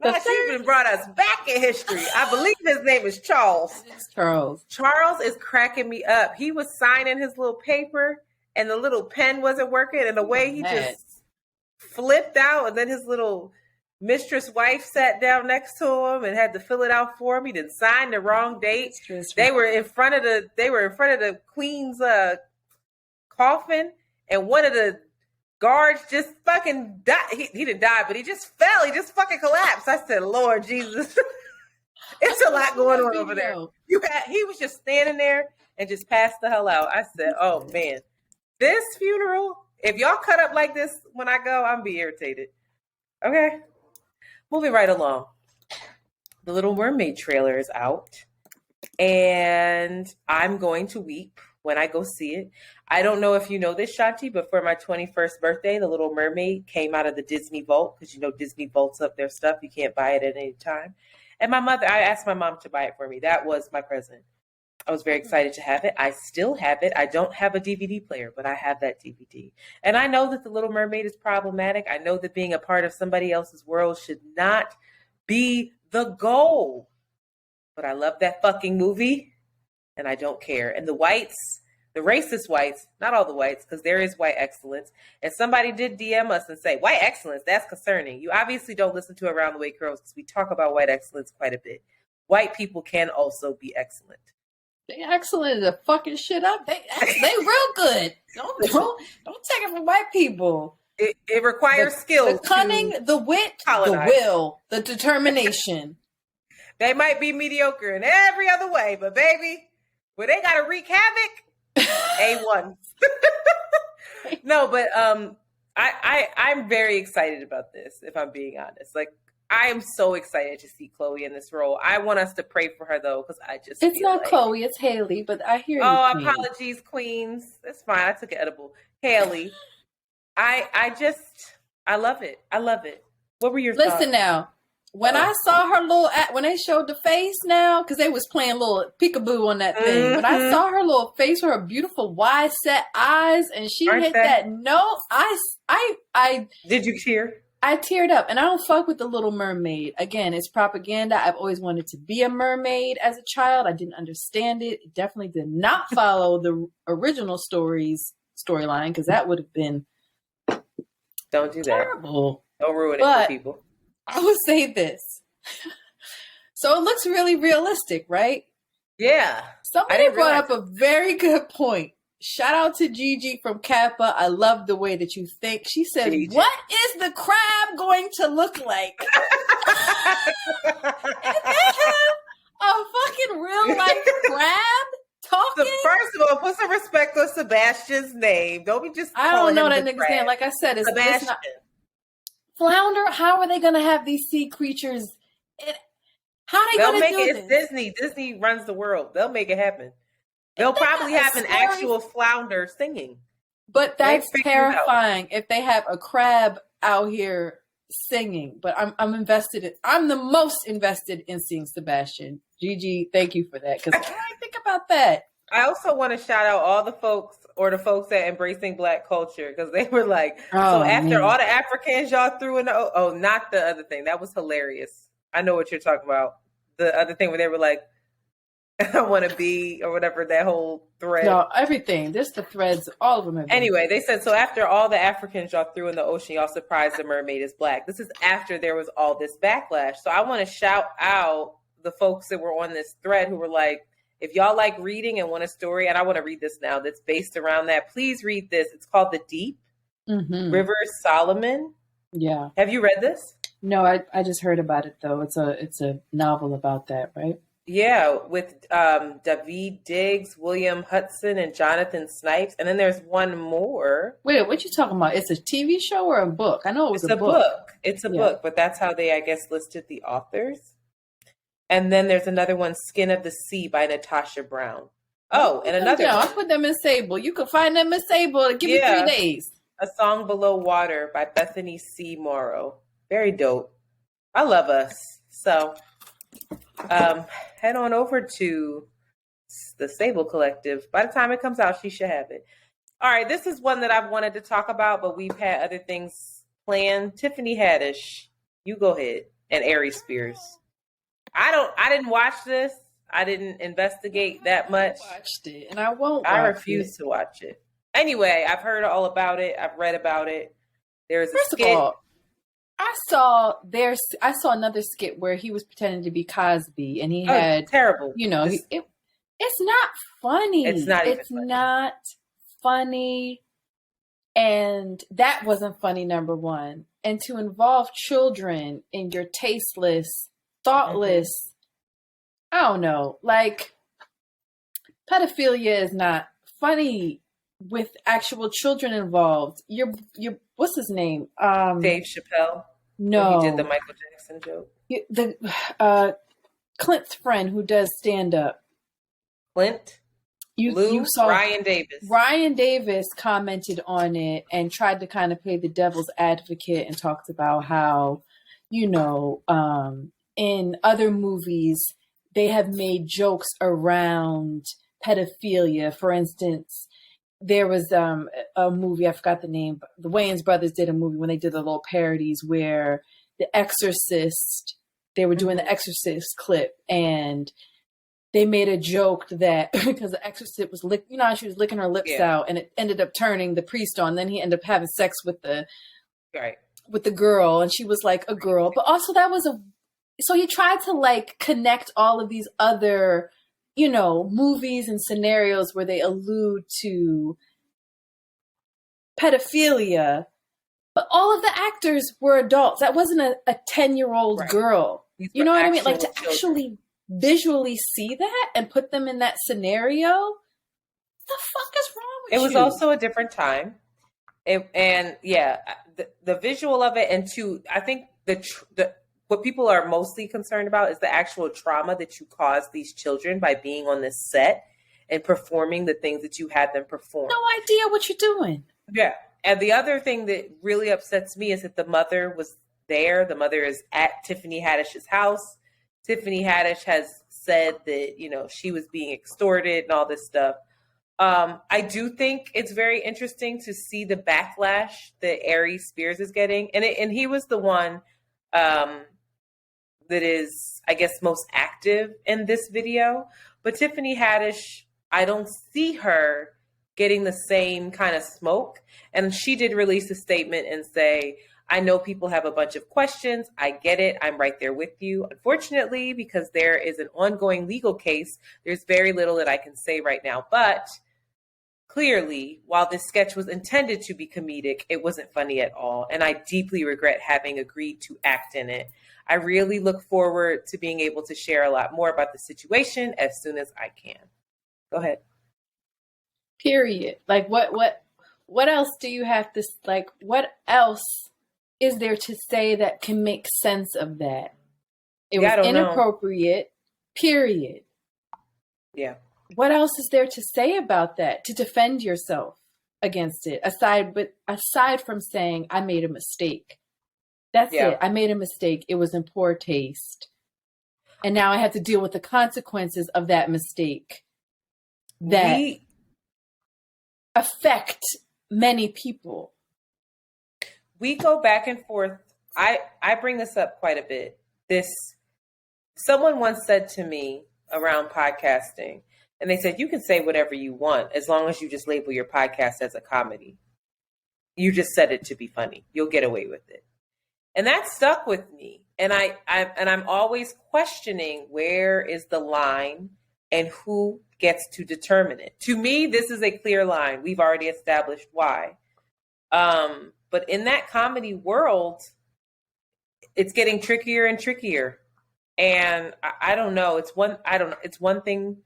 No, she even brought us back in history. I believe his name is Charles. It is Charles. Charles is cracking me up. He was signing his little paper and the little pen wasn't working. And the way he just flipped out, and then his little mistress wife sat down next to him and had to fill it out for him. He didn't sign the wrong date. They were in front of the queen's coffin, and one of the guards just fucking died. He didn't die, but he just fell. He just fucking collapsed. I said, Lord Jesus. It's a lot going on over there. He was just standing there and just passed the hell out. I said, oh, man. This funeral, if y'all cut up like this when I go, I'm be irritated. Okay? Moving right along. The Little Mermaid trailer is out. And I'm going to weep when I go see it. I don't know if you know this, Shanti, but for my 21st birthday, The Little Mermaid came out of the Disney Vault, because Disney vaults up their stuff. You can't buy it at any time. And I asked my mom to buy it for me. That was my present. I was very excited to have it. I still have it. I don't have a DVD player, but I have that DVD. And I know that The Little Mermaid is problematic. I know that being a part of somebody else's world should not be the goal. But I love that fucking movie, and I don't care. And the whites, the racist whites, not all the whites, because there is white excellence. And somebody did DM us and say, white excellence, that's concerning. You obviously don't listen to Around the Way Curls, because we talk about white excellence quite a bit. White people can also be excellent. They excellent at fucking shit up. They real good. Don't take it from white people. It requires skills. The cunning, the wit, colonize. The will, the determination. They might be mediocre in every other way, but baby, when they got to wreak havoc, A1. No, but I'm very excited about this, if I'm being honest. Like, I am so excited to see Chloe in this role. I want us to pray for her, though, because it's not like... Chloe, it's Haley, but I hear you. Oh, apologies, queens. It's fine. I took an edible. Haley. I love it. I love it. What were your thoughts? Listen now. When I saw her when they showed the face now, because they was playing little peekaboo on that thing. When I saw her little face with her beautiful wide set eyes, and she hit that note, I did you tear? I teared up, and I don't fuck with The Little Mermaid. Again, it's propaganda. I've always wanted to be a mermaid as a child. I didn't understand it. It definitely did not follow the original storyline, because that would have been don't do terrible. That. Don't ruin it for people. I would say this. So it looks really realistic, right? Yeah. Somebody brought up a very good point. Shout out to Gigi from Kappa. I love the way that you think. She said, Gigi. What is the crab going to look like? And they have a fucking real life crab talking? First of all, put some respect on Sebastian's name. Don't be just I don't know that nigga's name. Like I said, it's Sebastian. Flounder, how are they going to have these sea creatures? How are they going to do this? It's Disney. Disney runs the world. They'll make it happen. They'll probably have an actual flounder singing. But that's terrifying if they have a crab out here singing. But I'm invested I'm the most invested in seeing Sebastian. Gigi, thank you for that. Because I didn't think about that. I also want to shout out all the folks at Embracing Black Culture, because they were like, all the Africans y'all threw in the not the other thing. That was hilarious. I know what you're talking about. The other thing where they were like, I want to be, or whatever, that whole thread. No, everything. There's the threads, all of them. Anyway, they said, so after all the Africans y'all threw in the ocean, y'all surprised the mermaid is black. This is after there was all this backlash. So I want to shout out the folks that were on this thread who were like, if y'all like reading and want a story, and I want to read this now that's based around that, please read this. It's called The Deep, River Solomon. Yeah. Have you read this? No, I just heard about it, though. It's a novel about that, right? Yeah, with David Diggs, William Hudson, and Jonathan Snipes. And then there's one more. Wait, what you talking about? It's a TV show or a book? I know it was a book. It's a book, but that's how they, I guess, listed the authors. And then there's another one, Skin of the Sea by Natasha Brown. Oh, and another one. I'll put them in Sable. You can find them in Sable. Give me 3 days. A Song Below Water by Bethany C. Morrow. Very dope. I love us. So head on over to the Sable Collective. By the time it comes out, she should have it. All right, this is one that I've wanted to talk about, but we've had other things planned. Tiffany Haddish, you go ahead, and Ari Spears. I didn't watch this. I didn't investigate that much. I watched it, and I won't. I refuse to watch it. Anyway, I've heard all about it. I've read about it. There's a skit. Of all, I saw another skit where he was pretending to be Cosby, and he had terrible. You know, it's not funny. It's not. It's not funny. And that wasn't funny, number one. And to involve children in your tasteless, thoughtless, I don't know, like pedophilia is not funny with actual children involved. You're what's his name? Dave Chappelle. No. When he did the Michael Jackson joke. Clint's friend who does stand up. Clint? You saw Ryan Davis. Ryan Davis commented on it and tried to kind of play the devil's advocate and talked about how, in other movies, they have made jokes around pedophilia. For instance, there was a movie, I forgot the name, but the Wayans brothers did a movie when they did the little parodies where The Exorcist, they were doing the Exorcist clip, and they made a joke that because the Exorcist was she was licking her lips out, and it ended up turning the priest on. Then he ended up having sex with the girl, and she was like a girl. But also so he tried to like connect all of these other, movies and scenarios where they allude to pedophilia, but all of the actors were adults. That wasn't a 10-year-old girl. You know what I mean? Like to actually visually see that and put them in that scenario. What the fuck is wrong with you? It was also a different time. The visual of it, and I think what people are mostly concerned about is the actual trauma that you caused these children by being on this set and performing the things that you had them perform. No idea what you're doing. Yeah. And the other thing that really upsets me is that the mother was there. The mother is at Tiffany Haddish's house. Tiffany Haddish has said that, she was being extorted and all this stuff. I do think it's very interesting to see the backlash that Ari Spears is getting. And he was the one that is, I guess, most active in this video. But Tiffany Haddish, I don't see her getting the same kind of smoke. And she did release a statement and say, I know people have a bunch of questions. I get it. I'm right there with you. Unfortunately, because there is an ongoing legal case, there's very little that I can say right now. But clearly, while this sketch was intended to be comedic, it wasn't funny at all. And I deeply regret having agreed to act in it. I really look forward to being able to share a lot more about the situation as soon as I can. Go ahead. Period. Like what else do you have to, like, what else is there to say that can make sense of that? It was inappropriate, period. Yeah. What else is there to say about that, to defend yourself against it, aside from saying, I made a mistake? That's it. I made a mistake. It was in poor taste. And now I have to deal with the consequences of that mistake that affect many people. We go back and forth. I bring this up quite a bit. Someone once said to me around podcasting, and they said, you can say whatever you want as long as you just label your podcast as a comedy. You just said it to be funny. You'll get away with it. And that stuck with me. And I'm always questioning, where is the line and who gets to determine it? To me, this is a clear line. We've already established why. But in that comedy world, it's getting trickier and trickier. And I don't know. It's one thing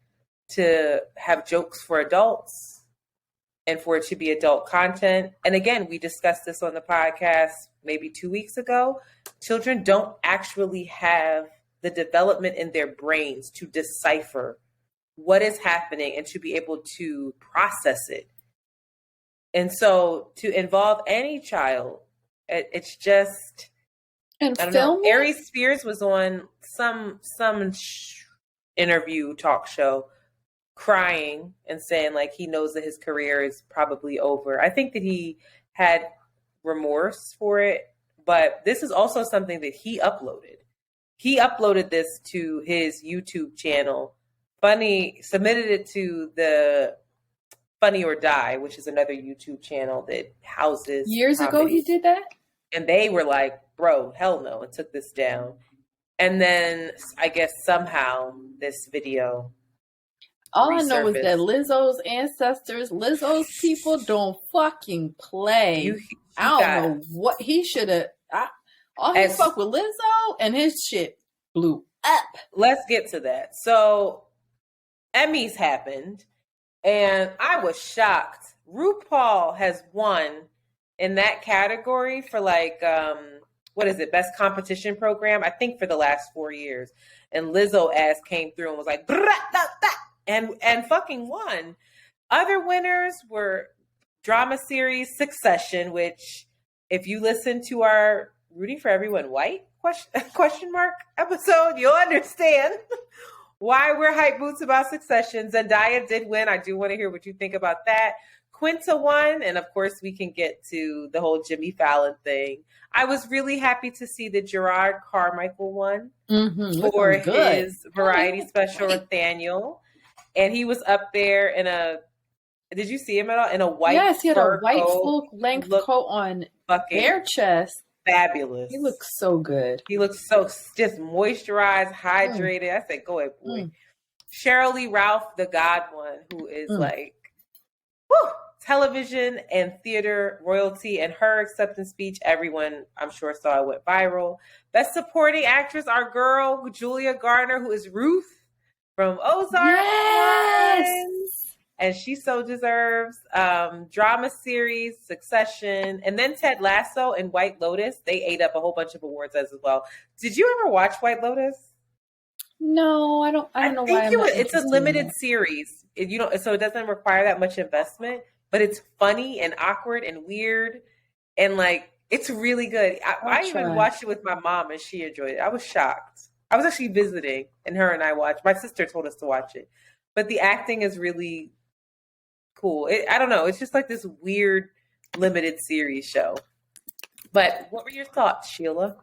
to have jokes for adults and for it to be adult content. And again, we discussed this on the podcast maybe 2 weeks ago. Children don't actually have the development in their brains to decipher what is happening and to be able to process it. And so to involve any child, it's just, and I don't know. Ari Spears was on some interview talk show crying and saying like he knows that his career is probably over. I think that he had remorse for it, but this is also something that he uploaded. He uploaded this to his YouTube channel. Submitted it to the Funny or Die, which is another YouTube channel that houses years comedy. ago he did that? And they were like, bro, hell no, and took this down. And then I guess somehow this video All I know is that Lizzo's ancestors, Lizzo's people don't fucking play. I don't know what he should have. All he fucked with Lizzo and his shit blew up. Let's get to that. So Emmys happened and I was shocked. RuPaul has won in that category for like, what is it? Best competition program, I think for the last 4 years. And Lizzo ass came through and was like, and fucking won. Other winners were drama series Succession, which if you listen to our Rooting for Everyone White question mark episode, you'll understand why we're hype boots about Succession. Zendaya did win. I do want to hear what you think about that. Quinta won, and of course we can get to the whole Jimmy Fallon thing. I was really happy to see that Gerard Carmichael won for his variety special Nathaniel. And he was up there in a, did you see him at all? In a white Yes, he had a white full-length coat on, bare chest. Fabulous. He looks so good. He looks so just moisturized, hydrated. I said, go ahead, boy. Cheryl Lee Ralph, the God one, who is like, whew, television and theater royalty, and her acceptance speech, everyone I'm sure saw it, went viral. Best supporting actress, our girl, Julia Garner, who is Ruth from Ozark. Yes! And she so deserves. Drama series, Succession, and then Ted Lasso and White Lotus. They ate up a whole bunch of awards as well. Did you ever watch White Lotus? No, I don't know why. It's a limited series. So it doesn't require that much investment, but it's funny and awkward and weird, and like it's really good. I even watched it with my mom, and she enjoyed it. I was shocked. I was actually visiting, and her and I watched. My sister told us to watch it, but the acting is really cool. I don't know. It's just like this weird limited series show. But what were your thoughts, Sheila?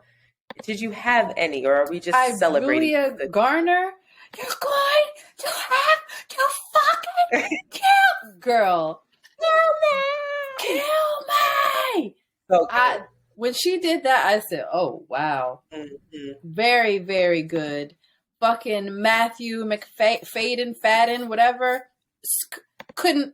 Did you have any, or are we just celebrating? Julia Garner, you're going to have to fucking kill, girl. Kill me. So when she did that, I said, "Oh wow, very, very good." Fucking Matthew McFadden, whatever, couldn't.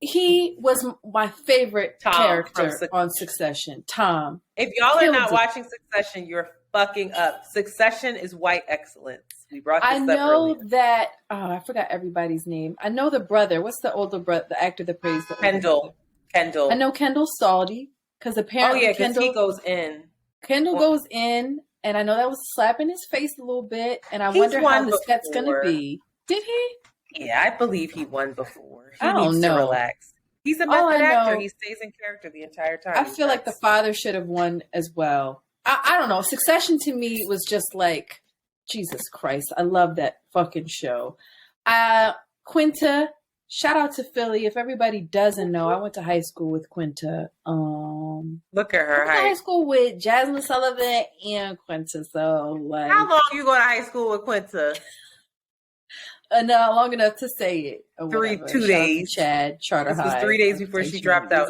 He was my favorite character on Succession. Tom. If y'all are not watching Succession, you're fucking up. Succession is white excellence. We brought this up earlier. I know that. Oh, I forgot everybody's name. I know the brother. What's the older brother? The actor that plays the Kendall. I know Kendall Salty because apparently because he goes in. Kendall goes in, and I know that was a slap in his face a little bit. And I wonder how the set's going to be. Did he? Yeah, I believe he won before. I don't know. To relax. He's a method actor. He stays in character the entire time. I feel like the father should have won as well. I don't know. Succession to me was just like, Jesus Christ. I love that fucking show. Quinta, shout out to Philly. If everybody doesn't know, I went to high school with Quinta. Look at her. I went to high school with Jazmine Sullivan and Quinta. So like, how long you go to high school with Quinta? No, long enough to say it. 2 days. Chad, Charter High. This was 3 days before she dropped out.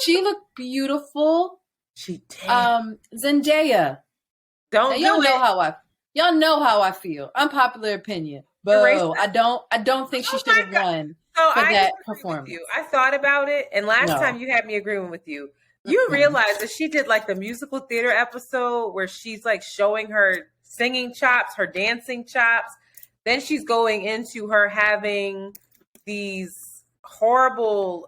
She looked beautiful. She did. Zendaya. Y'all know how I feel. Unpopular opinion. But I don't think she should have won for that performance. I thought about it, and last time you had me agreeing with you. You realized that she did like the musical theater episode where she's like showing her singing chops, her dancing chops. Then she's going into her having these horrible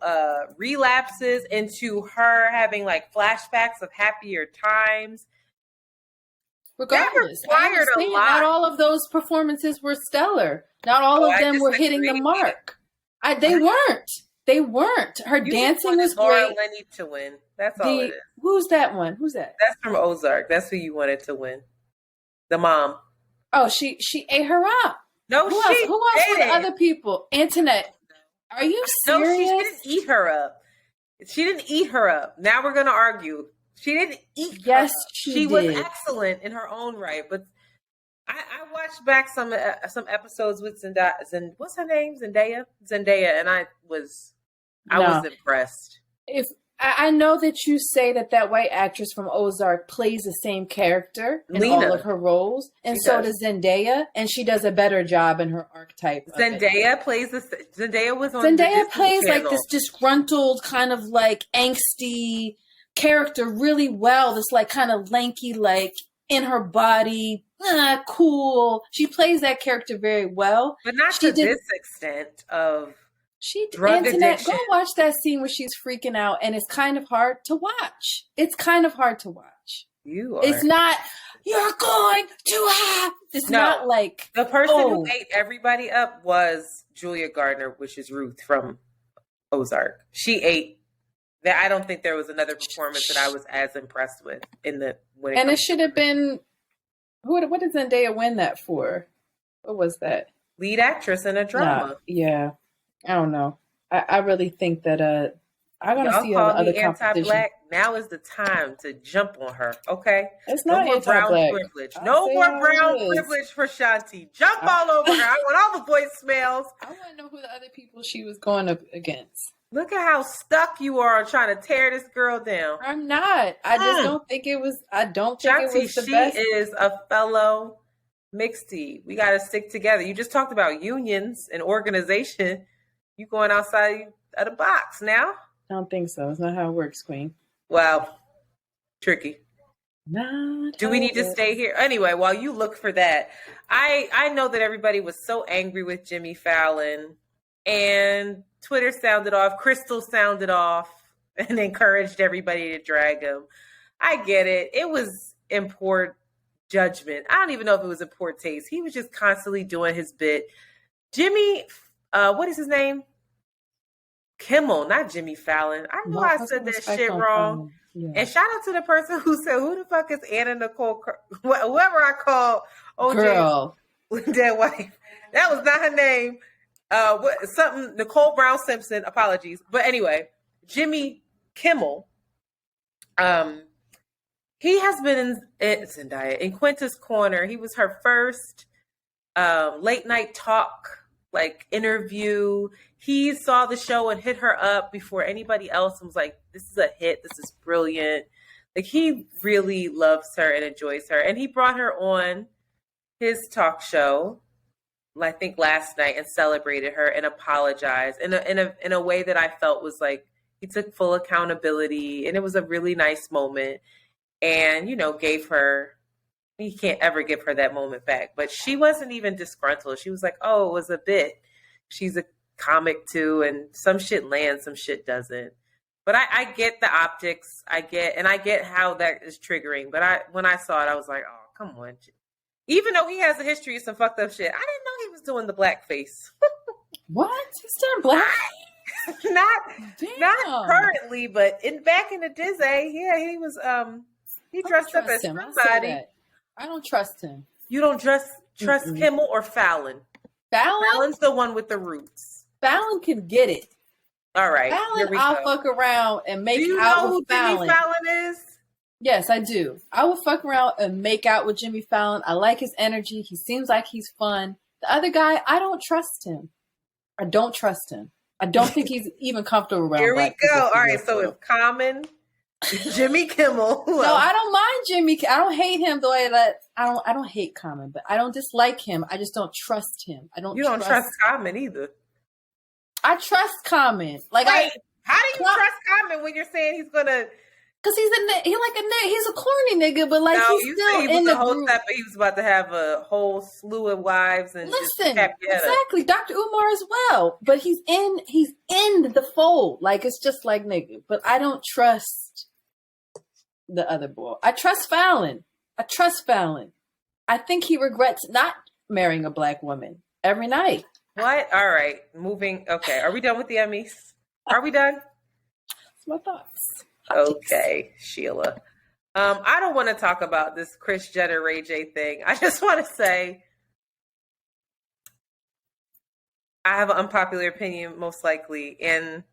relapses, into her having like flashbacks of happier times. Regardless, not all of those performances were stellar. Not all of them were hitting the mark. They weren't. Her dancing was Laura great. Linney to win. That's all it is. Who's that one? Who's that? That's from Ozark. That's who you wanted to win. The mom. Oh, she ate her up. No, who else were the other people? Antoinette. Are you serious? No, she didn't eat her up. She didn't eat her up. Now we're going to argue. She didn't eat her up. She did. Was excellent in her own right. But I watched back some episodes with Zendaya. What's her name? Zendaya, and I was impressed. I know that you say that white actress from Ozark plays the same character in all of her roles, and so does Zendaya, and she does a better job in her archetype. Zendaya plays this. Zendaya was on. Zendaya plays like this disgruntled, kind of like angsty character really well. This like kind of lanky, like in her body, cool. She plays that character very well, but not to this extent of. Drug addiction. Go watch that scene where she's freaking out, and it's kind of hard to watch. It's kind of hard to watch. It's not. You're going to have. It's not like the person who ate everybody up was Julia Gardner, which is Ruth from Ozark. She ate. I don't think there was another performance that I was as impressed with in the. And it should have been. What did Zendaya win that for? What was that? Lead actress in a drama. Yeah. I don't know. I really think that I want to see other anti-black. Now is the time to jump on her. Okay, it's not no more brown privilege. No more brown privilege for Shanti. Jump all over her. I want all the voicemails. I want to know who the other people she was going up against. Look at how stuck you are trying to tear this girl down. I'm not. I just don't think it was. I don't think Shanti, it was the best. She is a fellow mixtie. We got to stick together. You just talked about unions and organization. You going outside of the box now? I don't think so. It's not how it works, Queen. Wow. Tricky. Not Do we need to stay here? Anyway, while you look for that, I know that everybody was so angry with Jimmy Fallon, and Twitter sounded off, Crystal sounded off, and encouraged everybody to drag him. I get it. It was in poor judgment. I don't even know if it was in poor taste. He was just constantly doing his bit. Jimmy, what is his name? Kimmel, not Jimmy Fallon. I know I said that shit wrong. Yeah. And shout out to the person who said, "Who the fuck is Anna Nicole? Whoever I call OJ dead wife." That was not her name. Something Nicole Brown Simpson. Apologies, but anyway, Jimmy Kimmel. He has been in Zendaya in Quinta's corner. He was her first late night talk interview. He saw the show and hit her up before anybody else and was like, this is a hit. This is brilliant. He really loves her and enjoys her. And he brought her on his talk show, I think last night, and celebrated her and apologized in a way that I felt was he took full accountability, and it was a really nice moment. And, gave her, he can't ever give her that moment back, but she wasn't even disgruntled. She was like, oh, it was a bit. She's a comic too, and some shit lands, some shit doesn't. But I get the optics. I get how that is triggering. But when I saw it, I was like, oh, come on. Even though he has a history of some fucked up shit, I didn't know he was doing the blackface. What? He's doing black? Not currently, but back in the Disney, yeah, he was he dressed up as somebody. I don't trust him. You don't trust Kimmel or Fallon? Fallon's the one with the roots. Fallon can get it. All right. Fallon, I'll fuck around and make out with Fallon. Do you know who Jimmy Fallon is? Yes, I do. I will fuck around and make out with Jimmy Fallon. I like his energy. He seems like he's fun. The other guy, I don't trust him. I don't trust him. I don't think he's even comfortable around. Here we go. All right, so it's Common, Jimmy Kimmel. No, I don't mind Jimmy. I don't hate him the way that I don't hate Common, but I don't dislike him. I just don't trust him. You don't trust Common either. I trust Common. How do you trust Common when you're saying he's gonna? Because he's a corny nigga, but he's still in the group. He was about to have a whole slew of wives and listen, exactly. Dr. Umar as well, but he's in the fold. It's just nigga, but I don't trust the other boy. I trust Fallon. I think he regrets not marrying a black woman every night. What? All right, moving. Okay, are we done with the Emmys? Are we done? That's my thoughts. Okay, Sheila. I don't want to talk about this Kris Jenner Ray J thing. I just want to say I have an unpopular opinion, most likely, and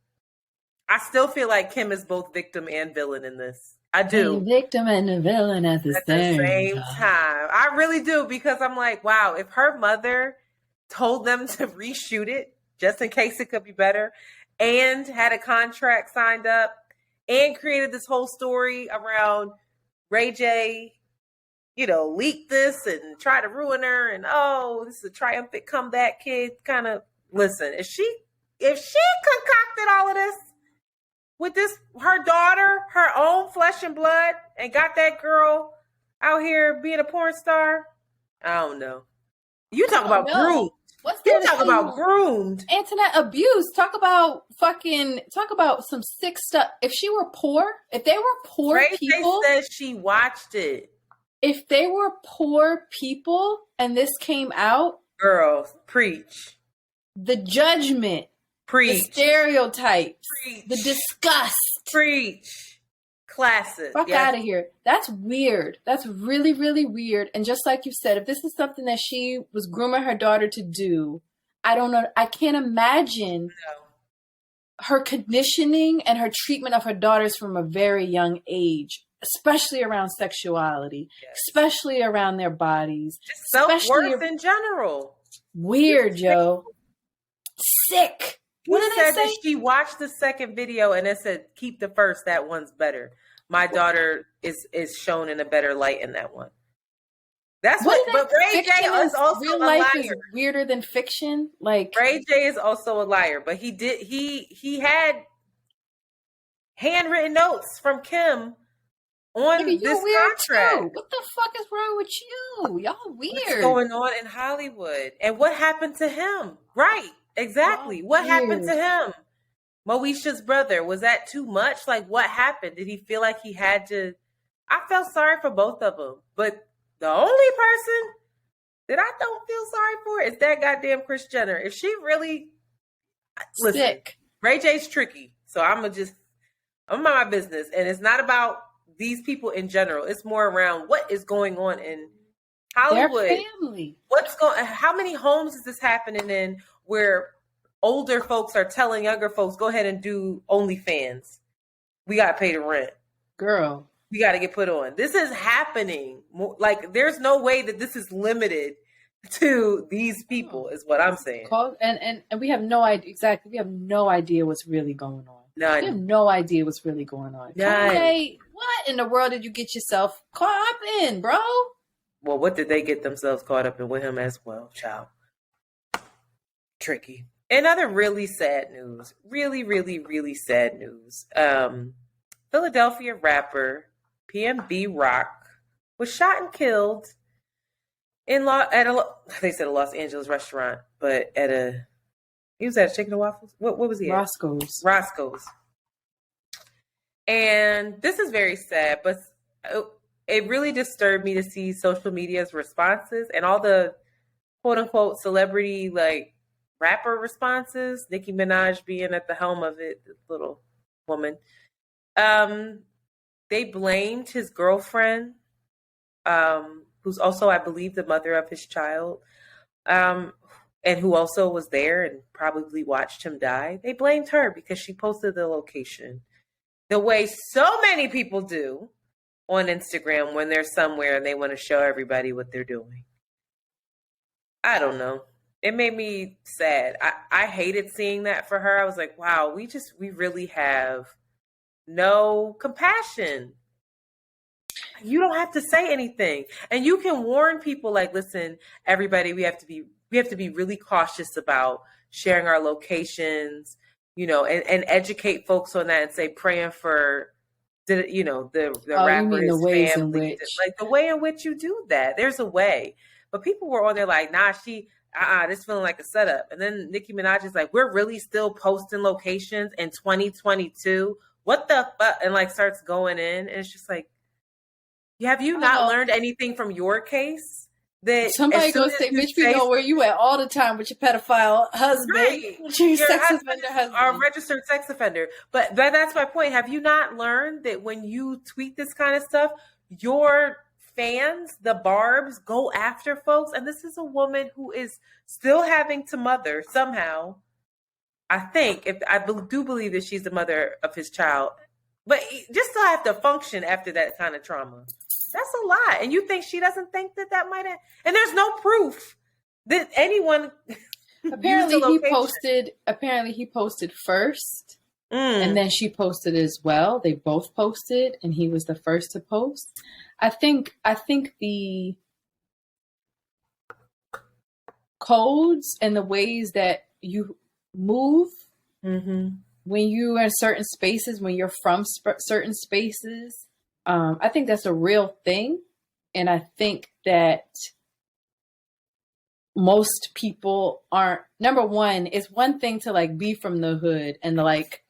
I still feel like Kim is both victim and villain in this. I do. Victim and a villain at the same time. I really do, because I'm like, wow, if her mother told them to reshoot it just in case it could be better and had a contract signed up, and created this whole story around Ray J, leaked this and try to ruin her, and this is a triumphant comeback kid kind of. Listen, if she concocted all of this with her daughter, her own flesh and blood, and got that girl out here being a porn star, I don't know. You talk about groomed. You talk about groomed. Internet abuse. Talk about some sick stuff. If they were poor people. Ray says she watched it. If they were poor people and this came out. Girl, preach. The judgment. Preach. The stereotypes. Preach. The disgust. Preach. Classic. Fuck out of here. That's weird. That's really, really weird. And just like you said, if this is something that she was grooming her daughter to do, I don't know. I can't imagine her conditioning and her treatment of her daughters from a very young age, especially around sexuality, especially around their bodies. Just self-worth in general. Weird, Joe. Sick. What did they say? That she watched the second video and it said, keep the first, that one's better. My daughter is shown in a better light in that one. That's but Ray J is also real a liar. Life is weirder than fiction. Like Ray J is also a liar, but he had handwritten notes from Kim on this contract. Too. What the fuck is wrong with you? Y'all weird. What's going on in Hollywood? And what happened to him? Right. Exactly. What happened to him? Moesha's brother. Was that too much? Like, what happened? Did he feel like he had to? I felt sorry for both of them. But the only person that I don't feel sorry for is that goddamn Kris Jenner. If she really... Listen, sick. Ray J's tricky. So I'm about my business. And it's not about these people in general. It's more around what is going on in Hollywood. Their family. How many homes is this happening in where older folks are telling younger folks, go ahead and do OnlyFans. We got to pay the rent. Girl. We got to get put on. This is happening. Like, there's no way that this is limited to these people, is what I'm saying. And we have no idea. Exactly. We have no idea what's really going on. None. We have no idea what's really going on. Kanye, what in the world did you get yourself caught up in, bro? Well, what did they get themselves caught up in with him as well, child? Tricky. And other really sad news, really, really, really sad news. Philadelphia rapper PNB Rock was shot and killed they said a Los Angeles restaurant, but he was at Chicken and Waffles. What was he at? Roscoe's. And this is very sad, but it really disturbed me to see social media's responses and all the quote unquote celebrity rapper responses, Nicki Minaj being at the helm of it, this little woman. They blamed his girlfriend, who's also, I believe, the mother of his child, and who also was there and probably watched him die. They blamed her because she posted the location the way so many people do on Instagram when they're somewhere and they want to show everybody what they're doing. I don't know. It made me sad. I hated seeing that for her. I was like, wow, we really have no compassion. You don't have to say anything. And you can warn people like, listen, everybody, we have to be really cautious about sharing our locations, and educate folks on that and say praying for the rapper, his family. The way in which you do that. There's a way. But people were on there like, nah, this feeling like a setup. And then Nicki Minaj is like, we're really still posting locations in 2022. What the fuck? And starts going in. And it's just like, have you not learned anything from your case? That somebody gonna say, bitch, we know where you at all the time with your pedophile husband. Right. Your sex offender husband. Or registered sex offender. But that's my point. Have you not learned that when you tweet this kind of stuff, your fans, the barbs, go after folks? And this is a woman who is still having to mother somehow. I do believe that she's the mother of his child, but just still have to function after that kind of trauma. That's a lot. And you think she doesn't think that might have, and there's no proof that anyone apparently he posted first And then she posted as well. They both posted, and he was the first to post. I think the codes and the ways that you move when you are in certain spaces, when you're from certain spaces, I think that's a real thing. And I think that most people aren't. Number one, it's one thing to like be from the hood and like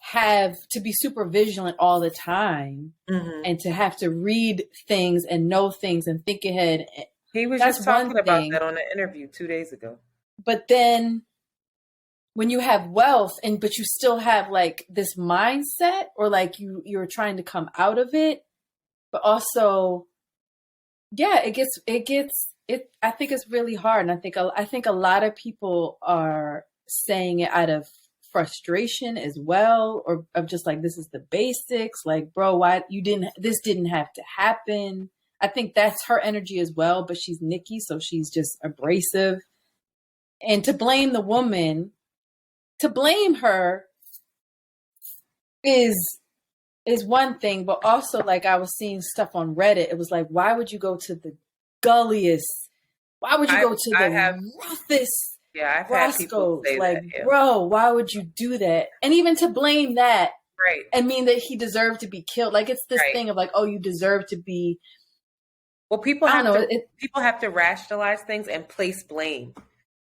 have to be super vigilant all the time and to have to read things and know things and think ahead. He was just talking about that on an interview 2 days ago. But then when you have wealth but you still have like this mindset, or like you're trying to come out of it, but also, yeah, it gets, I think it's really hard. And I think a lot of people are saying it out of frustration as well, or of just like, this is the basics. Like, bro, why this didn't have to happen. I think that's her energy as well, but she's Nikki, so she's just abrasive. And to blame the woman, to blame her is one thing, but also like I was seeing stuff on Reddit. It was like, why would you go to the gulliest? Why would you go to the roughest? Yeah, I've had people say like, that, yeah. Bro, why would you do that? And even to blame that, right, and mean that he deserved to be killed. Like, it's this thing of like, oh, you deserve to be. Well, people have to rationalize things and place blame.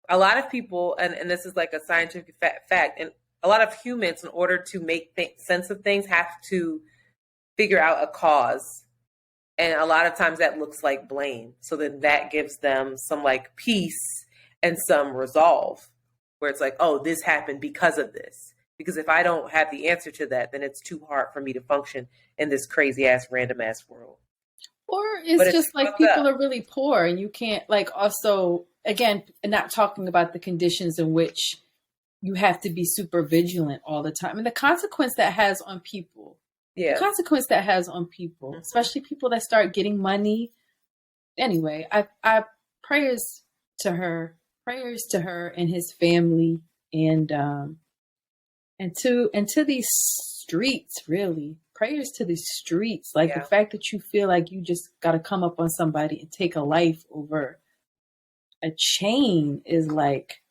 A lot of people, and this is like a scientific fact, and a lot of humans, in order to make sense of things, have to figure out a cause. And a lot of times that looks like blame. So then that gives them some like peace and some resolve, where it's like, oh, this happened because of this. Because if I don't have the answer to that, then it's too hard for me to function in this crazy ass, random ass world. Or it's just like people are really poor, and you can't, like, also, again, not talking about the conditions in which you have to be super vigilant all the time. And the consequence that has on people. Yeah. The consequence that has on people, especially people that start getting money. Anyway, I prayers to her and his family, and to these streets, really. Prayers to these streets. Like, the fact that you feel like you just got to come up on somebody and take a life over a chain is like,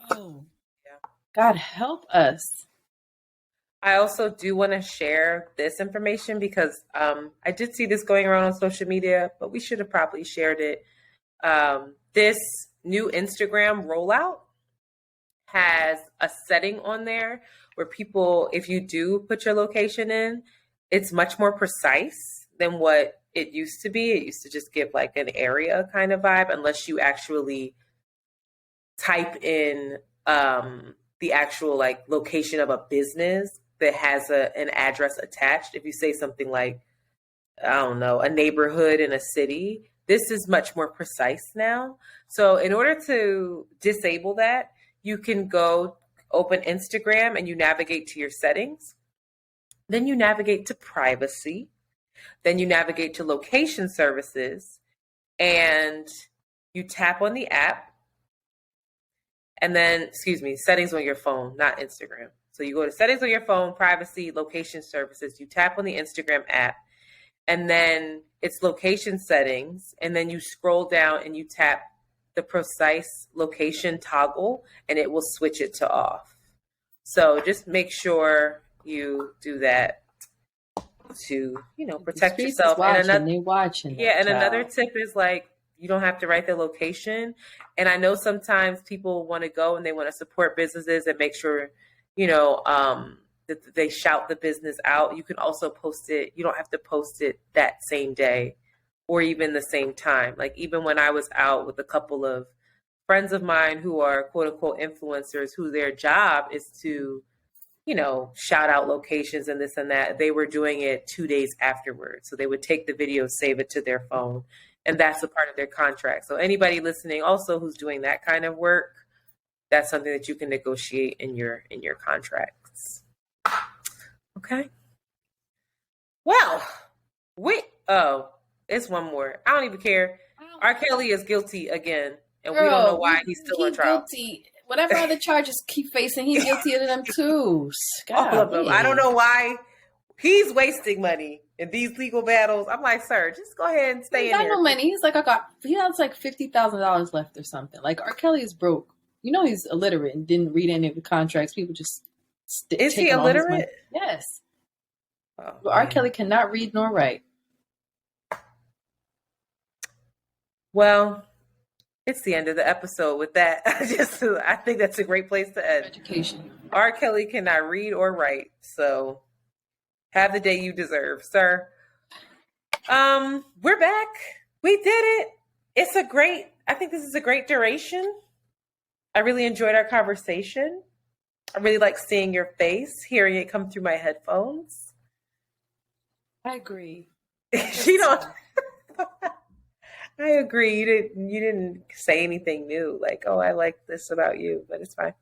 bro, God help us. I also do want to share this information because I did see this going around on social media, but we should have probably shared it. This new Instagram rollout has a setting on there where people, if you do put your location in, it's much more precise than what it used to be. It used to just give like an area kind of vibe, unless you actually type in the actual like location of a business that has an address attached. If you say something like, I don't know, a neighborhood in a city, this is much more precise now. So in order to disable that, you can go open Instagram and you navigate to your settings. Then you navigate to privacy. Then you navigate to location services, and you tap on the app. And then, settings on your phone, not Instagram. So you go to settings on your phone, privacy, location services. You tap on the Instagram app, and then it's location settings. And then you scroll down and you tap the precise location toggle, and it will switch it to off. So just make sure you do that to, protect yourself. And another tip is like, you don't have to write the location. And I know sometimes people want to go and they want to support businesses and make sure, that they shout the business out. You can also post it. You don't have to post it that same day or even the same time. Like, even when I was out with a couple of friends of mine who are quote unquote influencers, who their job is to, shout out locations and this and that, they were doing it 2 days afterwards. So they would take the video, save it to their phone. And that's a part of their contract. So anybody listening also who's doing that kind of work, that's something that you can negotiate in your contracts. Okay. Well, it's one more. I don't even care. R. Kelly is guilty again, and we don't know why he's still on trial. Guilty. whatever other charges keep facing, he's guilty of them too. God, all of them. I don't know why he's wasting money in these legal battles. I'm like, sir, just go ahead and stay in there. No money. He's like, he has like $50,000 left or something. Like R. Kelly is broke. You know, he's illiterate and didn't read any of the contracts. People just is he illiterate? Yes. Oh, but R. Kelly cannot read nor write. Well, it's the end of the episode with that. I think that's a great place to end. Education. R. Kelly cannot read or write, so have the day you deserve, sir. We're back. We did it. I think this is a great duration. I really enjoyed our conversation. I really like seeing your face, hearing it come through my headphones. I agree. You don't. I agree. You didn't say anything new, like, oh, I like this about you, but it's fine.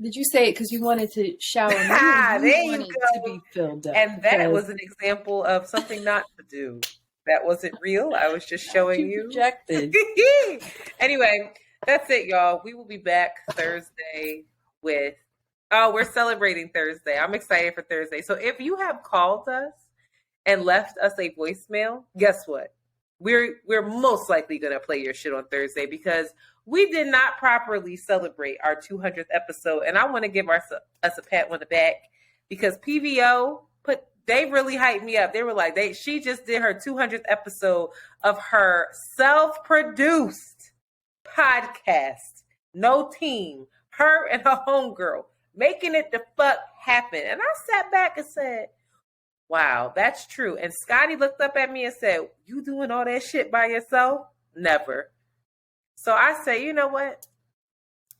Did you say it because you wanted to shower me? There you go. To be filled up. And that was an example of something not to do. That wasn't real. I was just showing you. Projected. Anyway, that's it, y'all. We will be back Thursday with. Oh, we're celebrating Thursday. I'm excited for Thursday. So if you have called us and left us a voicemail, guess what? We're most likely going to play your shit on Thursday because we did not properly celebrate our 200th episode. And I want to give us a pat on the back because PVO they really hyped me up. They were like, she just did her 200th episode of her self-produced podcast. No team, her and her homegirl, making it the fuck happen. And I sat back and said, wow, that's true. And Scotty looked up at me and said, you doing all that shit by yourself? Never. So I say, you know what?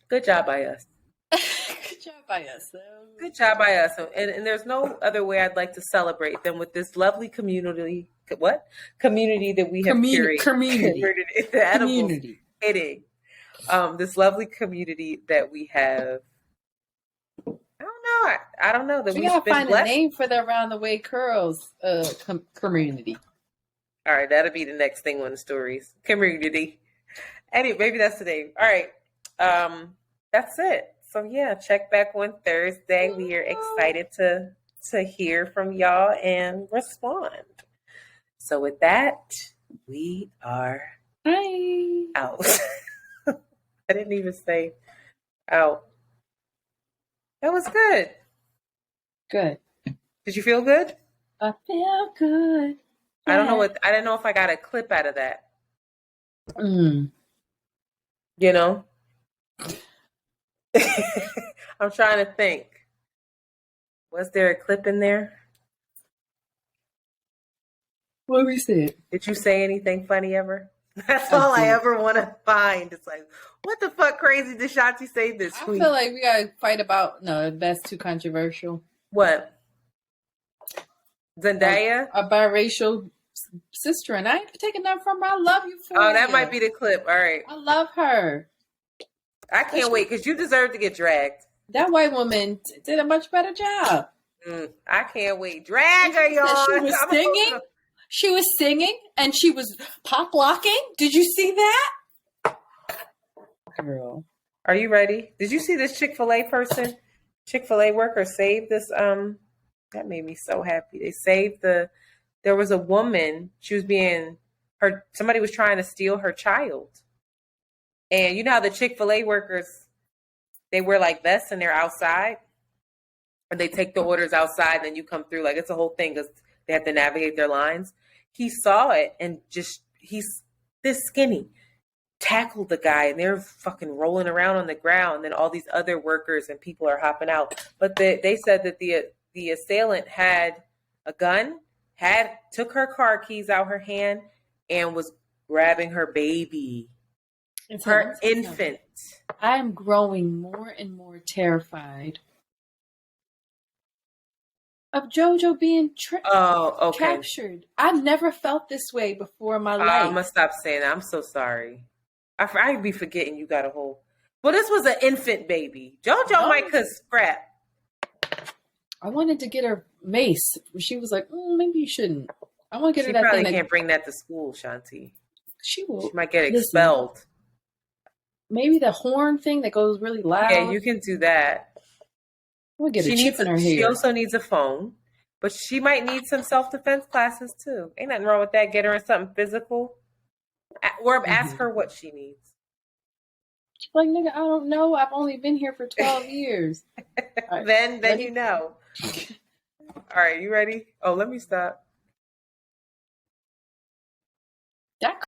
Good job by us. Good job by us. Good job by us. And there's no other way I'd like to celebrate than with this lovely community. What? Community that we have curated. Community. Hitting. This lovely community that we have. I don't know that we gotta find a name for the Around the Way Curls community. All right, that'll be the next thing on the stories. Community. Anyway, maybe that's the name. All right, that's it. So yeah, check back on Thursday. We are excited to hear from y'all and respond. So with that, we are out. I didn't even say out. That was good. Good. Did you feel good? I feel good. Yeah. I don't know if I got a clip out of that. You know? I'm trying to think. Was there a clip in there? What we said? Did you say anything funny ever? That's all I ever want to find. It's like, what the fuck crazy did Shanti say this week? I feel like we gotta fight about. No, that's too controversial. What? Zendaya? A biracial sister, and I ain't taking that from her. I love you for that might be the clip. All right. I love her. I can't wait because you deserve to get dragged. That white woman did a much better job. I can't wait. Drag her, y'all. She was singing. She was singing and she was pop locking. Did you see that? Girl. Are you ready? Did you see this Chick-fil-A person? Chick-fil-A worker saved this. That made me so happy. They saved there was a woman. She was somebody was trying to steal her child. And you know how the Chick-fil-A workers, they wear like vests and they're outside and they take the orders outside and then you come through. Like it's a whole thing because they have to navigate their lines. He saw it and he's this skinny, tackled the guy and they're fucking rolling around on the ground. And all these other workers and people are hopping out. But they said that the assailant had a gun, took her car keys out her hand and was grabbing her baby. Her infant. I am growing more and more terrified of JoJo being captured. I've never felt this way before in my life. I'm gonna stop saying that. I'm so sorry. I be forgetting you got a whole. Well, this was an infant baby. JoJo might could scrap. I wanted to get her mace. She was like, maybe you shouldn't. I want to get her that thing. She probably can't bring that to school, Shanti. She will. She might get expelled. maybe the horn thing that goes really loud. Yeah, you can do that. We'll get a chip in her hair. She also needs a phone, but she might need some self-defense classes too. Ain't nothing wrong with that. Get her in something physical, or ask her what she needs. Like, nigga, I don't know. I've only been here for 12 years. Right. Then you know. All right, you ready? Oh, let me stop. That